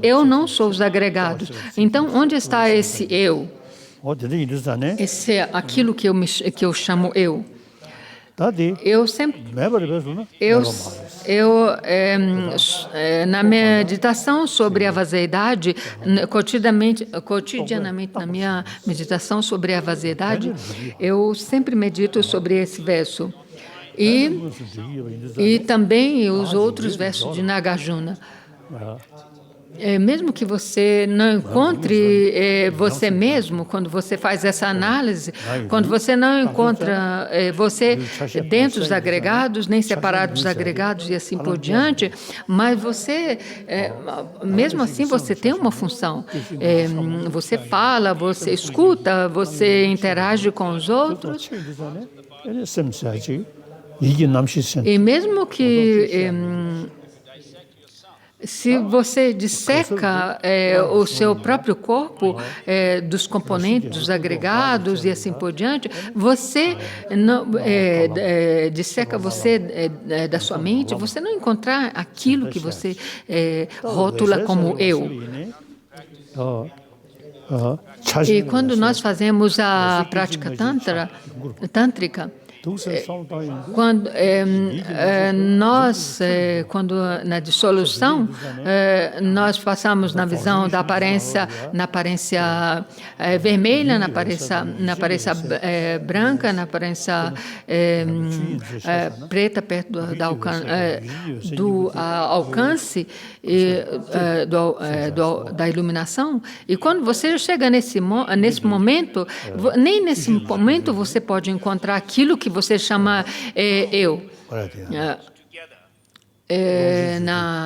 eu não sou os agregados. Então, onde está esse eu? Esse é aquilo que eu chamo eu. Eu sempre... na meditação sobre a vaziedade, cotidianamente na minha meditação sobre a vaziedade, eu sempre medito sobre esse verso. E também os outros versos de Nagarjuna. Mesmo que você não encontre você mesmo, quando você faz essa análise, quando você não encontra você dentro dos agregados, nem separado dos agregados e assim por diante, mas você, mesmo assim, você tem uma função. Você fala, você escuta, você interage com os outros. E mesmo que se você disseca o seu próprio corpo dos componentes, dos agregados e assim por diante, você não disseca você da sua mente, você não encontrar aquilo que você rótula como eu. E quando nós fazemos a prática tântrica, quando na dissolução, nós passamos na visão da aparência, na aparência vermelha, na aparência branca, na aparência preta, perto do alcance da iluminação. E quando você chega nesse momento, nem nesse momento você pode encontrar aquilo que você chama eu.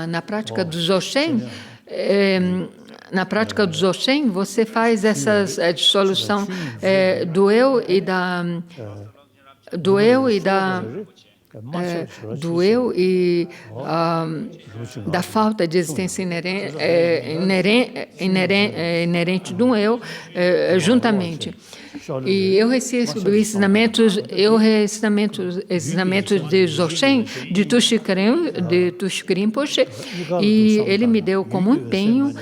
Na prática do Dzogchen, você faz essa dissolução do eu e da falta de existência inerente do eu juntamente. E eu recebo ensinamentos de Dzogchen, de Tushik Rinpoche, e ele me deu como empenho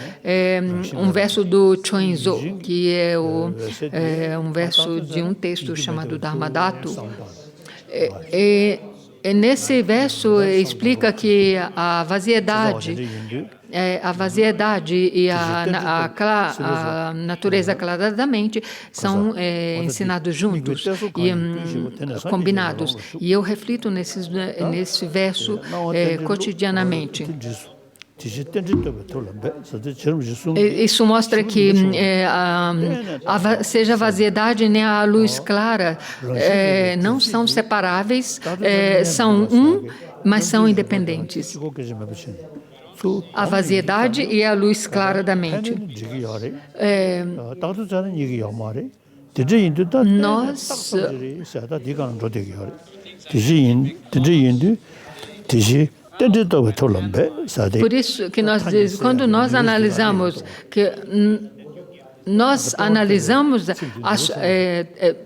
um verso do Choinzo, que é um verso de um texto chamado Dharmadhatu. Nesse verso explica que a vaziedade e a natureza clara da mente são ensinados juntos e combinados. E eu reflito nesse verso cotidianamente. Isso mostra que seja a vaziedade nem a luz clara não são separáveis, são mas são independentes. A vaziedade e a luz clara da mente. Por isso que quando nós analisamos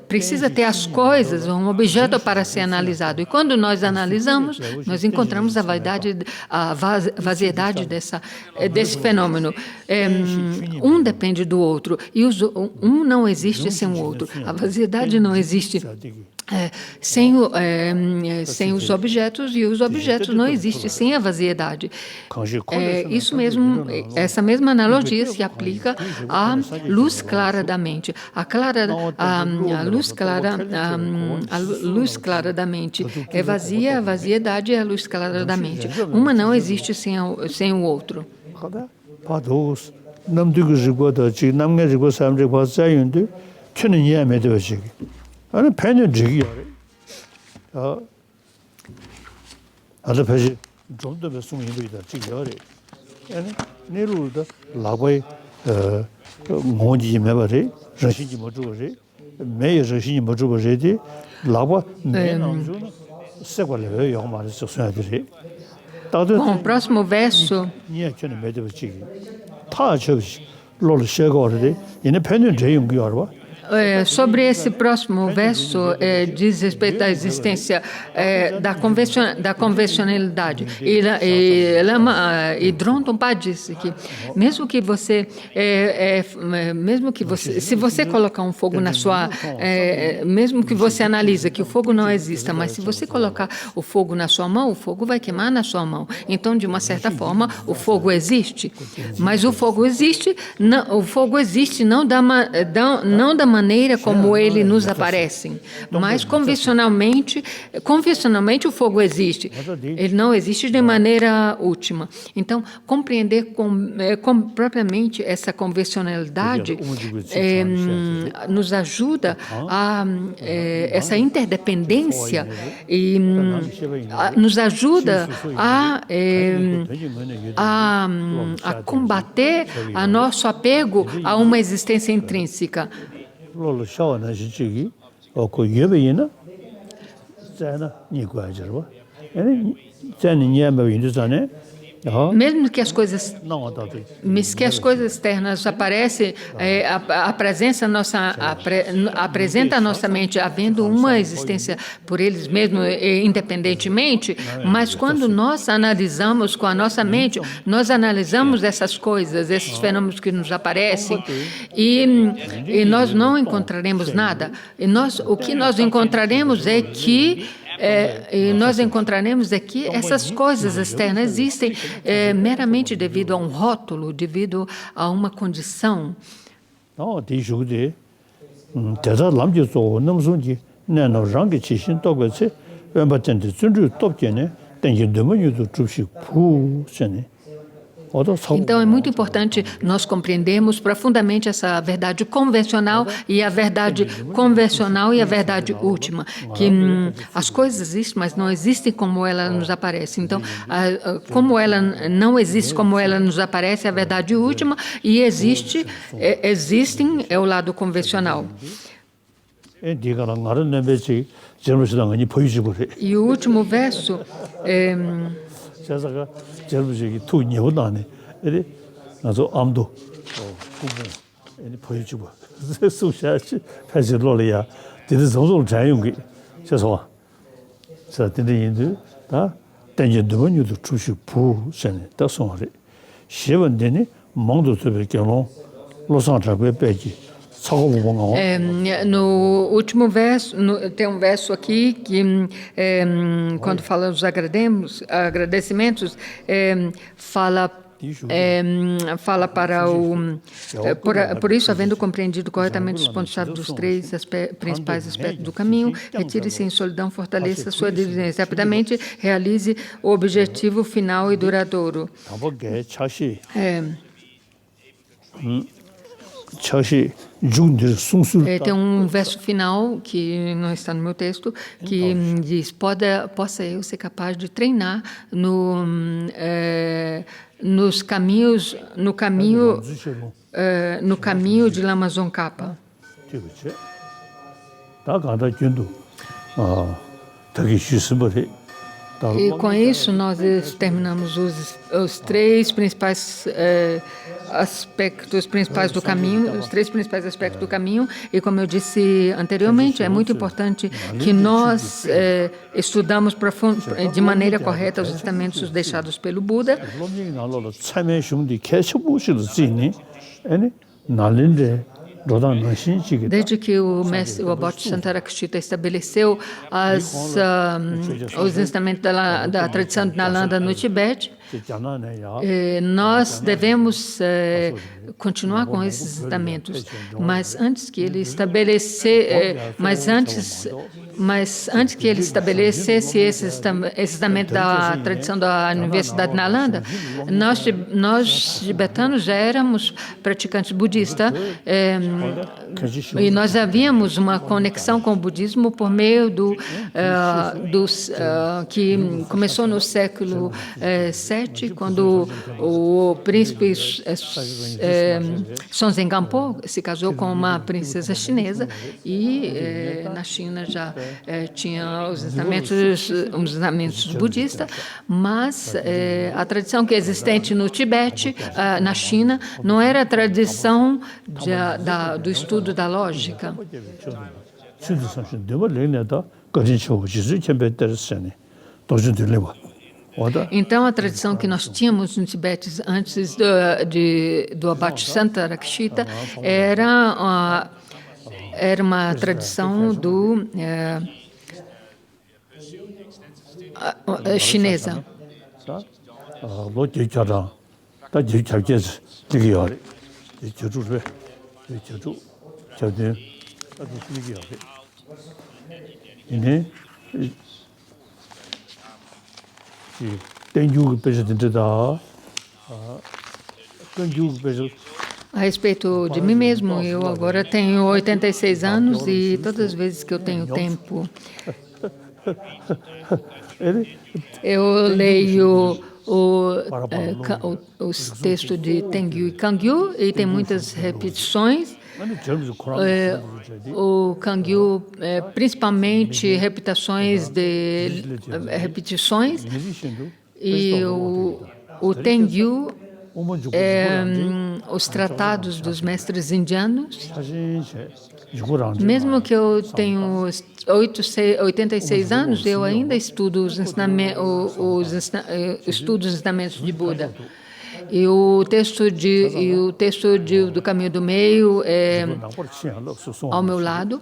precisa ter as coisas, um objeto para ser analisado. E quando nós analisamos, nós encontramos a vaziedade desse fenômeno. Um depende do outro e um não existe sem o outro. A vaziedade não existe sem os objetos e os objetos não existem sem a vaziedade. Isso mesmo, essa mesma analogia se aplica à luz clara da mente. A luz clara da mente é vazia, a vaziedade é a luz clara da mente. Uma não existe sem o outro. 아니 팬은 저기야. 아주 배지 좀더 배송 인도이다. 지겨래. 아니 내로다 라바이 모지 메바리 저시지 못 주거지. 매여 저시지 못 주거지. 라바 내는 세벌에 영마를 썼어야지. Bom, o próximo verso. 다 저기 롤 쉐거르데 이네 팬은 제용기 알아. Sobre esse próximo verso, diz respeito à existência da convencionalidade. E Drontompa disse que se você colocar um fogo na sua, mesmo que você analisa que o fogo não exista, mas se você colocar o fogo na sua mão, o fogo vai queimar na sua mão. Então, de uma certa forma, o fogo existe, mas o fogo existe não da maneira maneira como ele nos aparece. Mas convencionalmente o fogo existe. Ele não existe de maneira última. Então, compreender propriamente essa convencionalidade nos ajuda a essa interdependência e nos ajuda a combater a nosso apego a uma existência intrínseca. Mesmo que as coisas externas aparecem, apresenta a nossa mente havendo uma existência por eles mesmos independentemente, mas quando nós analisamos com a nossa mente, nós analisamos essas coisas, esses fenômenos que nos aparecem e nós não encontraremos nada. O que nós encontraremos é que essas coisas externas existem meramente devido a um rótulo, devido a uma condição. Então, é muito importante nós compreendermos profundamente essa verdade convencional e a verdade convencional e a verdade última, que as coisas existem, mas não existem como ela nos aparece. Então, como ela não existe como ela nos aparece, é a verdade última, e existem é o lado convencional. E o último verso no último verso, tem um verso aqui que, quando fala dos agradecimentos, fala para o... Por isso, havendo compreendido corretamente os pontos-chave dos três principais aspectos do caminho, retire-se em solidão, fortaleça sua diligência. Rapidamente, realize o objetivo final e duradouro. Tem um verso final, que não está no meu texto, que diz: possa eu ser capaz de treinar no caminho de Lama Tsongkhapa. E com isso nós terminamos os três principais aspectos principais do caminho, os três principais aspectos do caminho, e como eu disse anteriormente, é muito importante que nós estudamos de maneira correta os ensinamentos deixados pelo Buda. Desde que o Bodhisattva Rakshita estabeleceu os ensinamentos da tradição de Nalanda no Tibete, nós devemos continuar com esses ensinamentos, mas antes que ele estabelecesse esse ensinamento da tradição da Universidade de Nalanda, nós tibetanos já éramos praticantes budistas, e nós havíamos uma conexão com o budismo por meio que começou no século VII, quando o príncipe Sonzen Gampo se casou com uma princesa chinesa, e na China já tinha os ensinamentos budistas, mas a tradição que é existente no Tibete, na China, não era a tradição do estudo da lógica. Então, a tradição que nós tínhamos no Tibete antes do Bodhisattva Rakshita era uma tradição chinesa. 아주 얘기하게. 이네 이 땡주 president다. 땡주 president A respeito de mim mesmo, eu agora tenho 86 anos e todas as vezes que eu tenho tempo, eu leio os textos de Tengyu e Kangyu e tem muitas repetições. O Kangyu, principalmente repetições e o Tengyu os tratados dos mestres indianos. Mesmo que eu tenho 86 anos, eu ainda estudo estudo os ensinamentos de Buda. E o texto do Caminho do Meio é ao meu lado.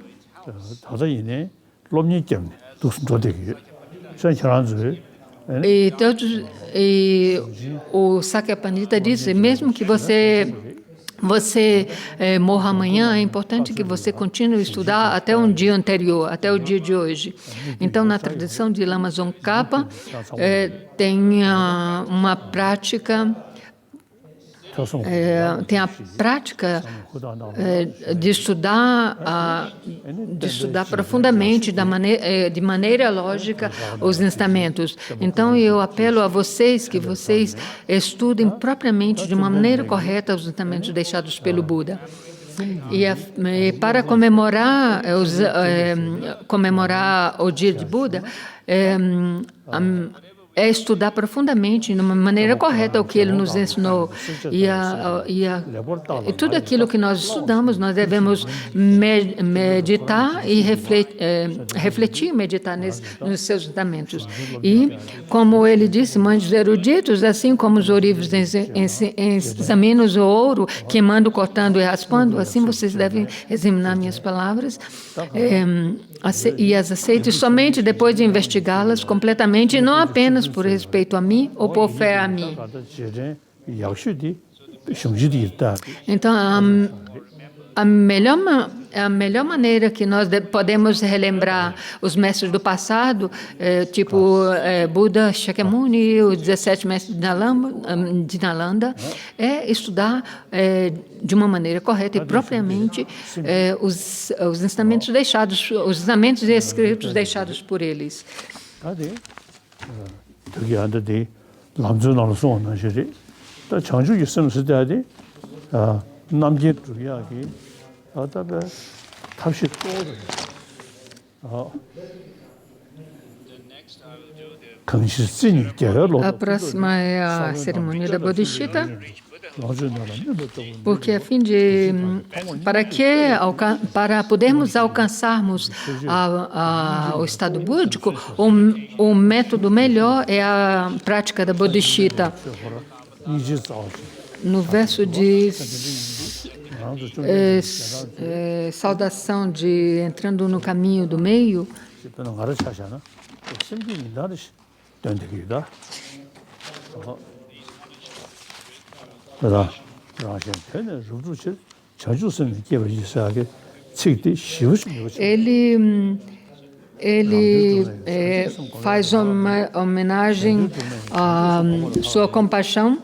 E o Sakyapanita disse, mesmo que você morra amanhã, é importante que você continue a estudar até um dia anterior, até o dia de hoje. Então, na tradição de Lama Tsongkhapa, tem uma prática, tem a prática de estudar profundamente, de maneira lógica, os ensinamentos. Então, eu apelo a vocês que vocês estudem propriamente, de uma maneira correta, os ensinamentos deixados pelo Buda. E para comemorar o dia de Buda, é estudar profundamente, de uma maneira correta, o que ele nos ensinou. E tudo aquilo que nós estudamos, nós devemos meditar e refletir e meditar nos seus ensinamentos. E, como ele disse, mande os eruditos, assim como os ourives examinam o ouro, queimando, cortando e raspando, assim vocês devem examinar minhas palavras e as aceitem somente depois de investigá-las completamente, e não apenas por respeito a mim ou por fé a mim. Então, a melhor maneira que nós podemos relembrar os mestres do passado, tipo Buda, Shakyamuni, os 17 mestres de Nalanda, é estudar de uma maneira correta e propriamente os ensinamentos deixados, os ensinamentos e escritos deixados por eles. A próxima é a cerimônia da Bodhicitta, porque para podermos alcançarmos o estado búdico, o método melhor é a prática da Bodhicitta. No verso de saudação de entrando no caminho do meio, ele faz uma homenagem à sua compaixão.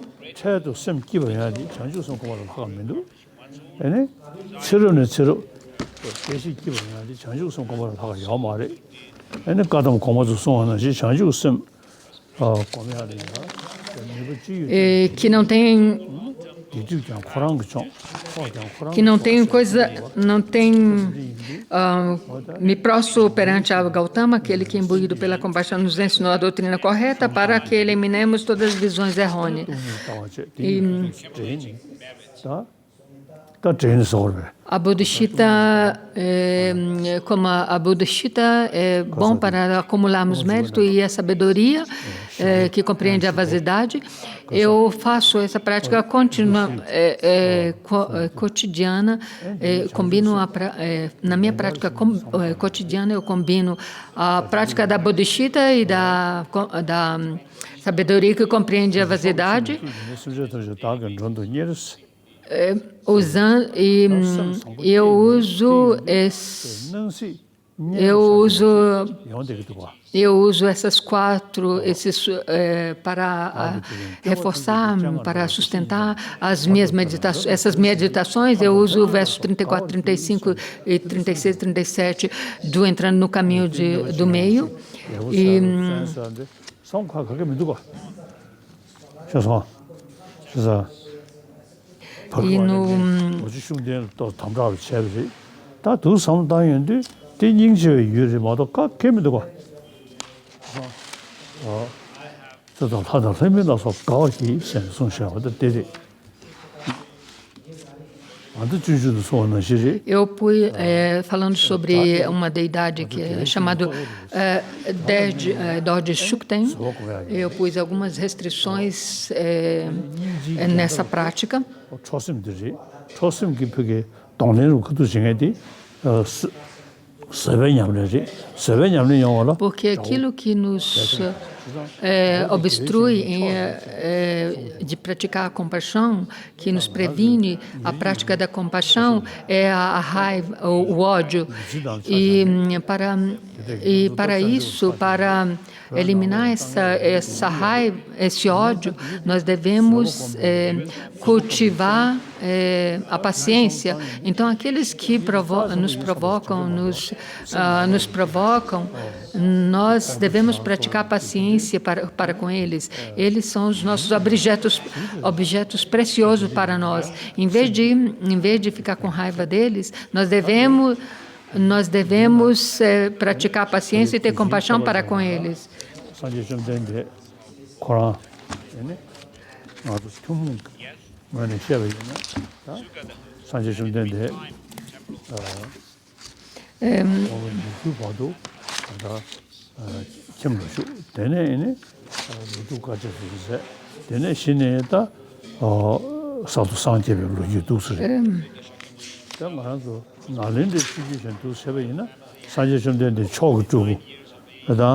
Que não tem coisa, me prostro perante a Gautama, aquele que imbuído pela compaixão nos ensinou a doutrina correta, para que eliminemos todas as visões errôneas. A Bodhicitta, como a Bodhicitta é bom para acumularmos mérito e a sabedoria que compreende a vasidade, eu faço essa prática contínua, cotidiana, combino na minha prática cotidiana, eu combino a prática da Bodhicitta e da sabedoria que compreende a vasidade. usando e eu uso eu uso essas quatro para reforçar, para sustentar as minhas meditações. Essas meditações eu uso o verso 34, 35 e 36, 37 do entrando no caminho do meio e eu pus, falando sobre uma deidade que é chamada Dodge Shukten, eu pus algumas restrições nessa prática. Porque aquilo que nos obstrui de praticar a compaixão, que nos previne a prática da compaixão, é a raiva, o ódio. E para isso, para eliminar essa raiva, esse ódio, nós devemos cultivar a paciência. Então, aqueles que nos provocam, nós devemos praticar paciência para com eles. Eles são os nossos objetos preciosos para nós. Em vez de ficar com raiva deles, nós devemos praticar paciência e ter compaixão para com eles.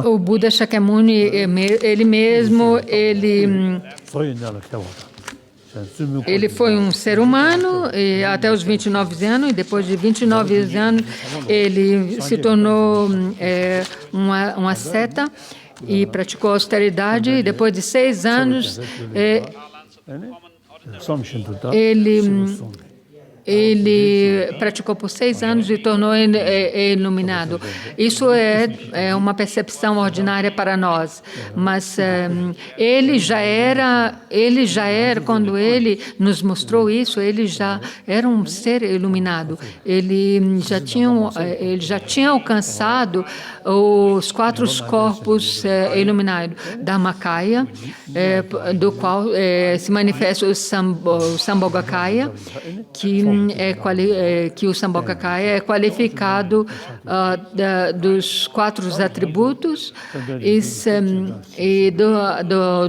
O Buda Shakyamuni, ele mesmo, ele foi um ser humano até os 29 anos, e depois de 29 anos ele se tornou uma asceta e praticou austeridade, e depois de 6 anos ele praticou por 6 anos e tornou iluminado. Isso é uma percepção ordinária para nós, mas ele já era, quando ele nos mostrou isso, ele já era um ser iluminado. Ele já tinha alcançado os 4 corpos iluminados da Dhammakaya, do qual se manifesta o Sambhogakaya, que o Sambhogakaya é qualificado dos 4 atributos, e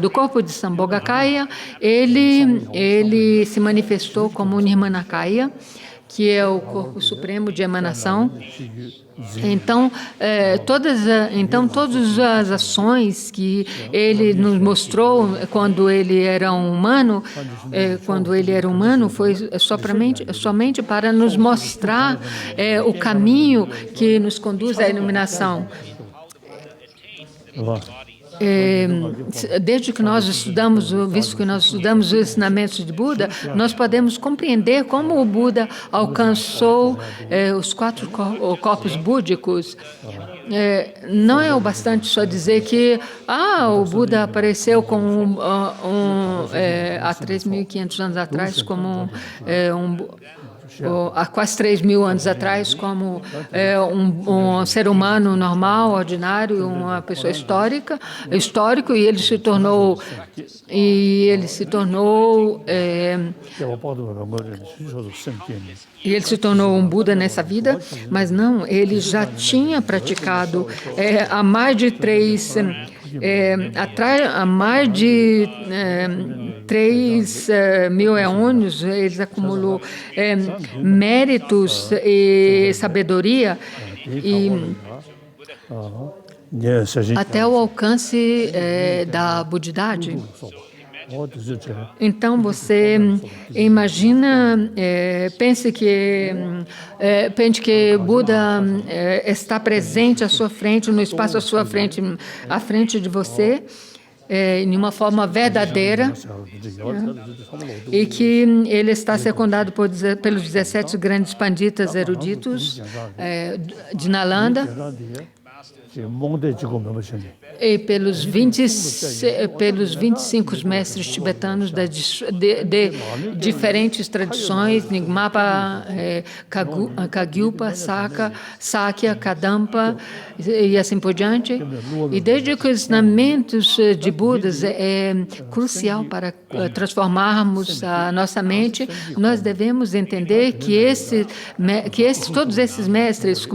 do corpo de Sambhogakaya, ele se manifestou como o Nirmanakaya, que é o corpo supremo de emanação. Então, todas as ações que ele nos mostrou quando ele era humano, foi somente para nos mostrar o caminho que nos conduz à iluminação. Desde que nós estudamos, visto que nós estudamos os ensinamentos de Buda, nós podemos compreender como o Buda alcançou os 4 corpos búdicos. Não é o bastante só dizer que o Buda apareceu há 3.500 anos atrás como há quase 3.000 anos atrás, como um ser humano normal, ordinário, uma pessoa histórico, e ele se tornou um Buda nessa vida, mas não, ele já tinha praticado há mais de 3.000 eônios, ele acumulou méritos e sabedoria Yes, até o alcance da budidade. Então você imagina, pense que Buda está presente à sua frente, no espaço à frente de você, em uma forma verdadeira, e que ele está secundado pelos 17 grandes panditas eruditos de Nalanda, e pelos 25 mestres tibetanos de diferentes tradições, Nyingmapa, Kagyupa, Sakya, Kadampa e assim por diante. E desde que os ensinamentos de Budas é crucial para transformarmos a nossa mente, nós devemos entender que todos esses mestres,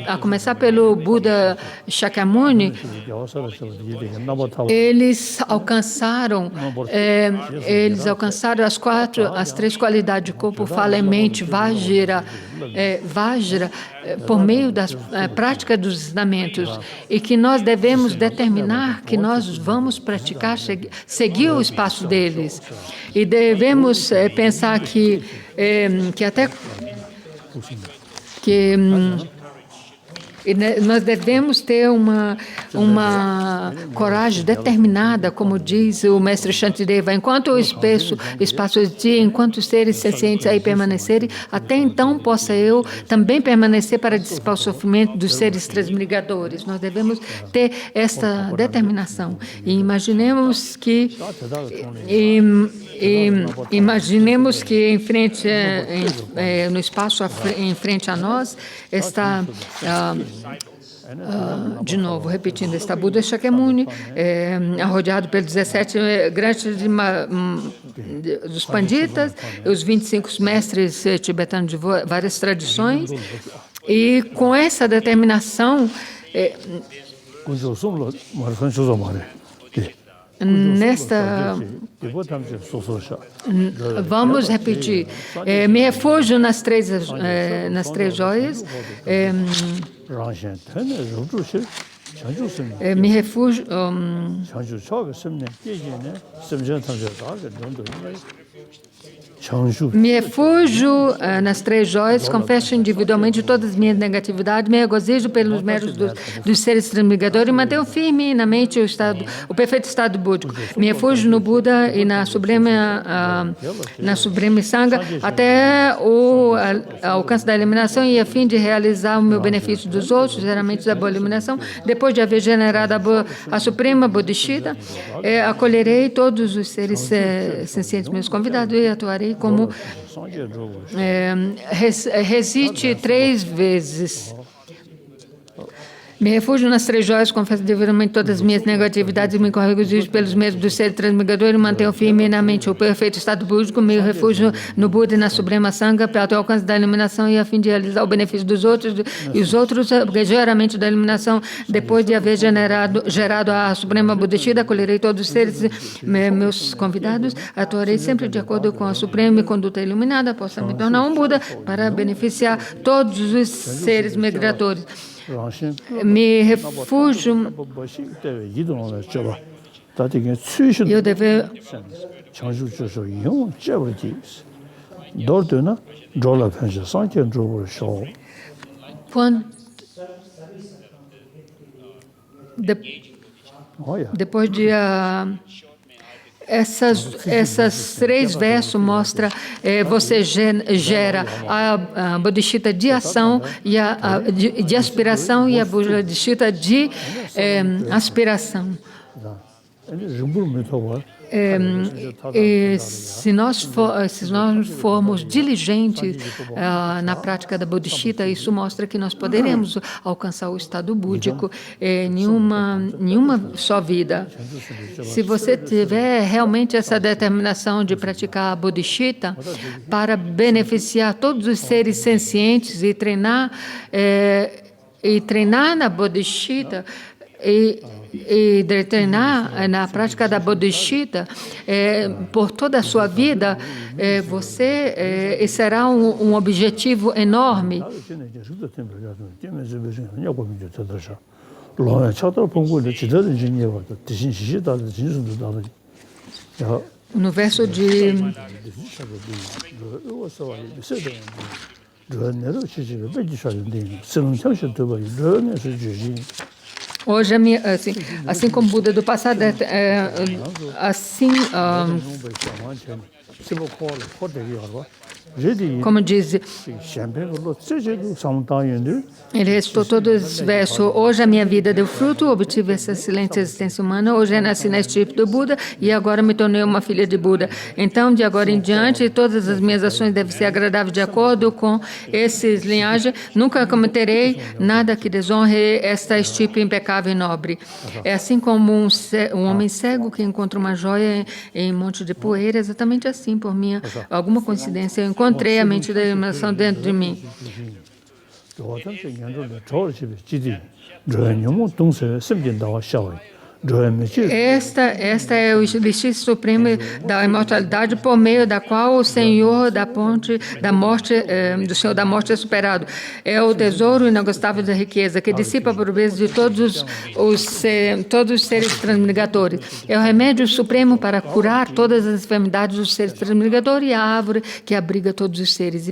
a começar pelo Buda Shakyamuni, eles alcançaram as 3 qualidades de corpo, fala e mente, Vajra, por meio da prática dos ensinamentos, e que nós devemos determinar que nós vamos praticar, seguir o espaço deles, e devemos pensar que nós devemos ter uma coragem determinada, como diz o mestre Shantideva, enquanto o espaço de enquanto os seres sencientes aí permanecerem, até então possa eu também permanecer para dissipar o sofrimento dos seres transmigradores. Nós devemos ter esta determinação. E imaginemos que no espaço em frente a nós está de novo, repetindo, está Buda Shakyamuni, rodeado pelos 17 grandes dos panditas, os 25 mestres tibetanos de várias tradições, e com essa determinação, vamos repetir, me refúgio nas três joias, me refúgio nas 3 joias, confesso individualmente todas as minhas negatividades, me regozijo pelos méritos dos seres transmigradores e mantenho firme na mente o perfeito estado búdico. Me refúgio no Buda e na Suprema Sangha até o alcance da iluminação, e a fim de realizar o meu benefício dos outros, geralmente da boa iluminação. Depois de haver generado a Suprema Bodhisattva, acolherei todos os seres sencientes meus convidados e atuarei como recite 3 vezes. Me refúgio nas 3 joias, confesso devidamente todas as minhas negatividades e me regozijo pelos méritos do ser transmigrador e mantenho firme na mente o perfeito estado búdico. Me refúgio no Buda e na Suprema Sangha para o alcance da iluminação e a fim de realizar o benefício dos outros, e os outros, geralmente da iluminação. Depois de haver gerado a Suprema Bodhisattva, acolherei todos os seres meus convidados, atuarei sempre de acordo com a Suprema Conduta Iluminada, possa me tornar um Buda para beneficiar todos os seres migradores. Me refúgio. Eu devo. Depois de essas 3 versos mostram, você gera a Bodhisattva de ação, e de aspiração, e a Bodhisattva de aspiração. Se nós formos diligentes na prática da Bodhisattva, isso mostra que nós poderemos alcançar o estado búdico em uma só vida. Se você tiver realmente essa determinação de praticar a Bodhisattva para beneficiar todos os seres sencientes e treinar na Bodhisattva, e treinar na prática da Bodhisattva por toda a sua vida, será um objetivo enorme. No verso de hoje, assim como Buda do passado, assim, como diz, ele recitou todo esse verso. Hoje a minha vida deu fruto, obtive essa excelente existência humana. Hoje eu nasci na estirpe do Buda e agora me tornei uma filha de Buda. Então, de agora em diante, todas as minhas ações devem ser agradáveis de acordo com esses linhagens. Nunca cometerei nada que desonre esta estirpe impecável e nobre. É assim como um homem cego que encontra uma joia em um monte de poeira, exatamente assim, por minha alguma coincidência, eu encontrei a mente da iluminação dentro de mim. Esta é o elixir supremo da imortalidade por meio da qual o Senhor da ponte da morte, do Senhor da morte é superado. É o tesouro inagostável da riqueza que dissipa a pobreza de todos os seres transmigadores. É o remédio supremo para curar todas as enfermidades dos seres transmigadores e a árvore que abriga todos os seres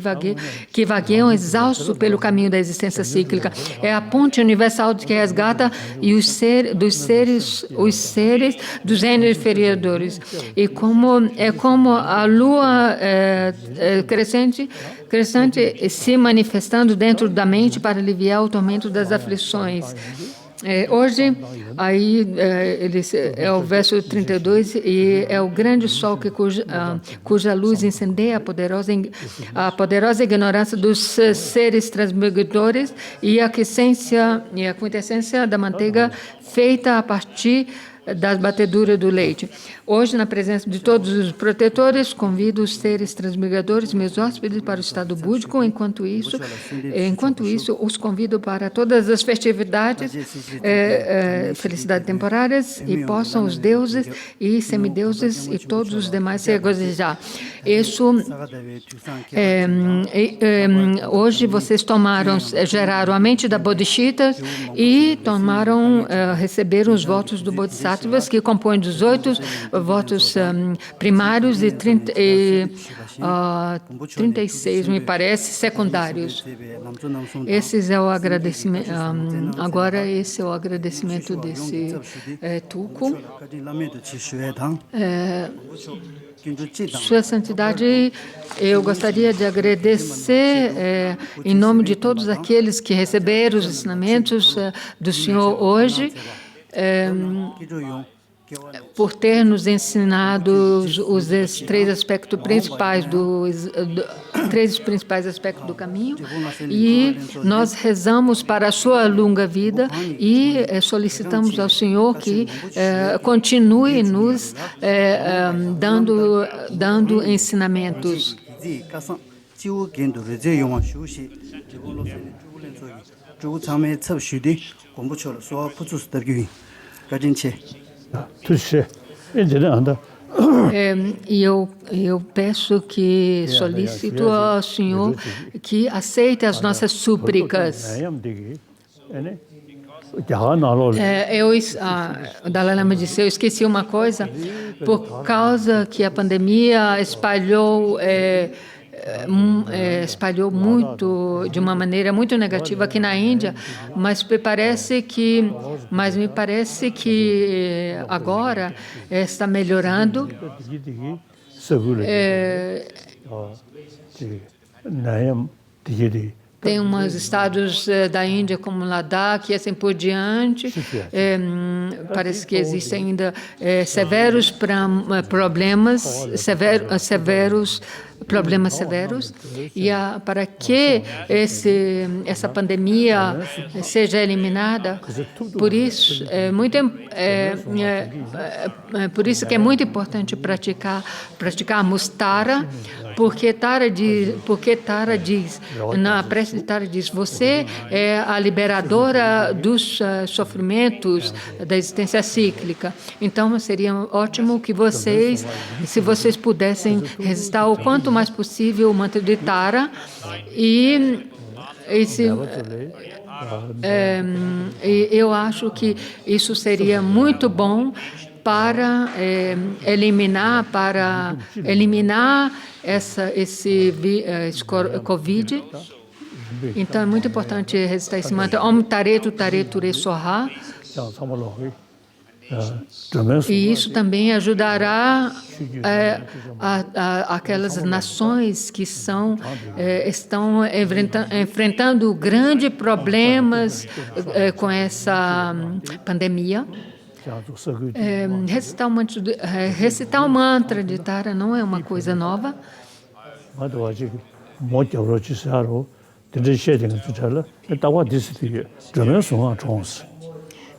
que vagueiam exaustos pelo caminho da existência cíclica. É a ponte universal que resgata e os seres dos reinos inferiores. E como a lua crescente se manifestando dentro da mente para aliviar o tormento das aflições. Hoje, aí, é o verso 32, e é o grande sol cuja luz incendeia a poderosa ignorância dos seres transmigradores e a quintessência da manteiga feita a partir das bateduras do leite. Hoje, na presença de todos os protetores, convido os seres transmigradores, meus hóspedes, para o estado búdico. Enquanto isso, os convido para todas as festividades, felicidades temporárias, e possam os deuses e semideuses e todos os demais se regozijar. Hoje vocês geraram a mente da Bodhisattva e receberam os votos do Bodhisattva, que compõem 18 votos primários e 36, me parece, secundários. Esse é o agradecimento. Agora, esse é o agradecimento desse tulco. Sua Santidade, eu gostaria de agradecer em nome de todos aqueles que receberam os ensinamentos do Senhor hoje, por ter nos ensinado os três aspectos principais três principais aspectos do caminho, e nós rezamos para a sua longa vida e solicitamos ao Senhor que continue nos dando ensinamentos. E eu peço solicito ao Senhor que aceite as nossas súplicas. O Dalai Lama disse, eu esqueci uma coisa, por causa que a pandemia espalhou muito, de uma maneira muito negativa aqui na Índia, mas me parece que agora está melhorando. Tem uns estados da Índia, como Ladakh e assim por diante. Parece que existem ainda severos problemas severos, e para que essa pandemia seja eliminada, por isso que é muito importante praticarmos Tara, porque Tara diz, na prece de Tara diz, você é a liberadora dos sofrimentos da existência cíclica. Então, seria ótimo que se vocês pudessem recitar o quanto mais possível o mantra de Tara, e eu acho que isso seria muito bom para eliminar esse Covid. Então, é muito importante recitar esse mantra. Om Taretu Taretu Re Soha. E isso também ajudará aquelas nações que estão enfrentando grandes problemas com essa pandemia. Recitar o mantra de Tara não é uma coisa nova.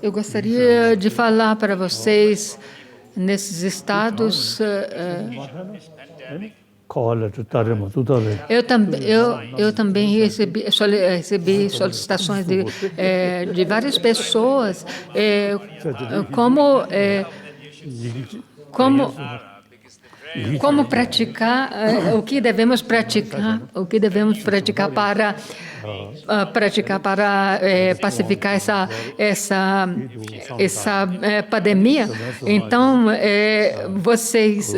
Eu gostaria de falar para vocês, nesses estados, eu também recebi solicitações de várias pessoas, como praticar, o que devemos praticar para pacificar essa pandemia. Então, vocês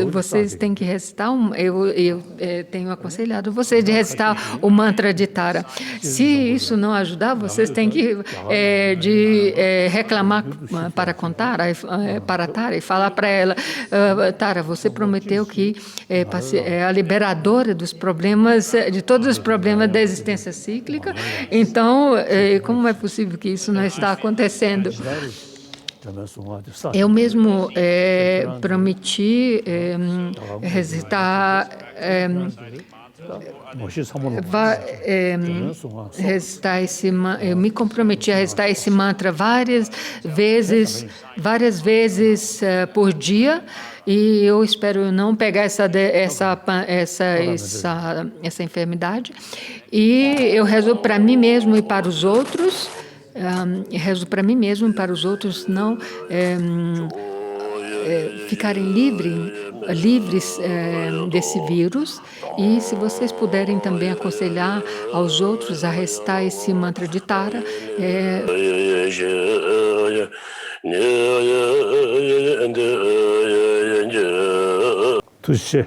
têm que recitar, eu tenho aconselhado vocês de recitar o mantra de Tara. Se isso não ajudar, vocês têm que reclamar para Tara e falar para ela, Tara, você prometeu que é a liberadora dos problemas, de todos os problemas da existência cíclica. Então, como é possível que isso não está acontecendo? Eu mesmo prometi recitar eu me comprometi a recitar esse mantra várias vezes por dia, e eu espero não pegar essa enfermidade. E eu rezo para mim mesmo e para os outros, não ficarem livres desse vírus. E se vocês puderem também aconselhar aos outros a recitar esse mantra de Tara, Tuxê.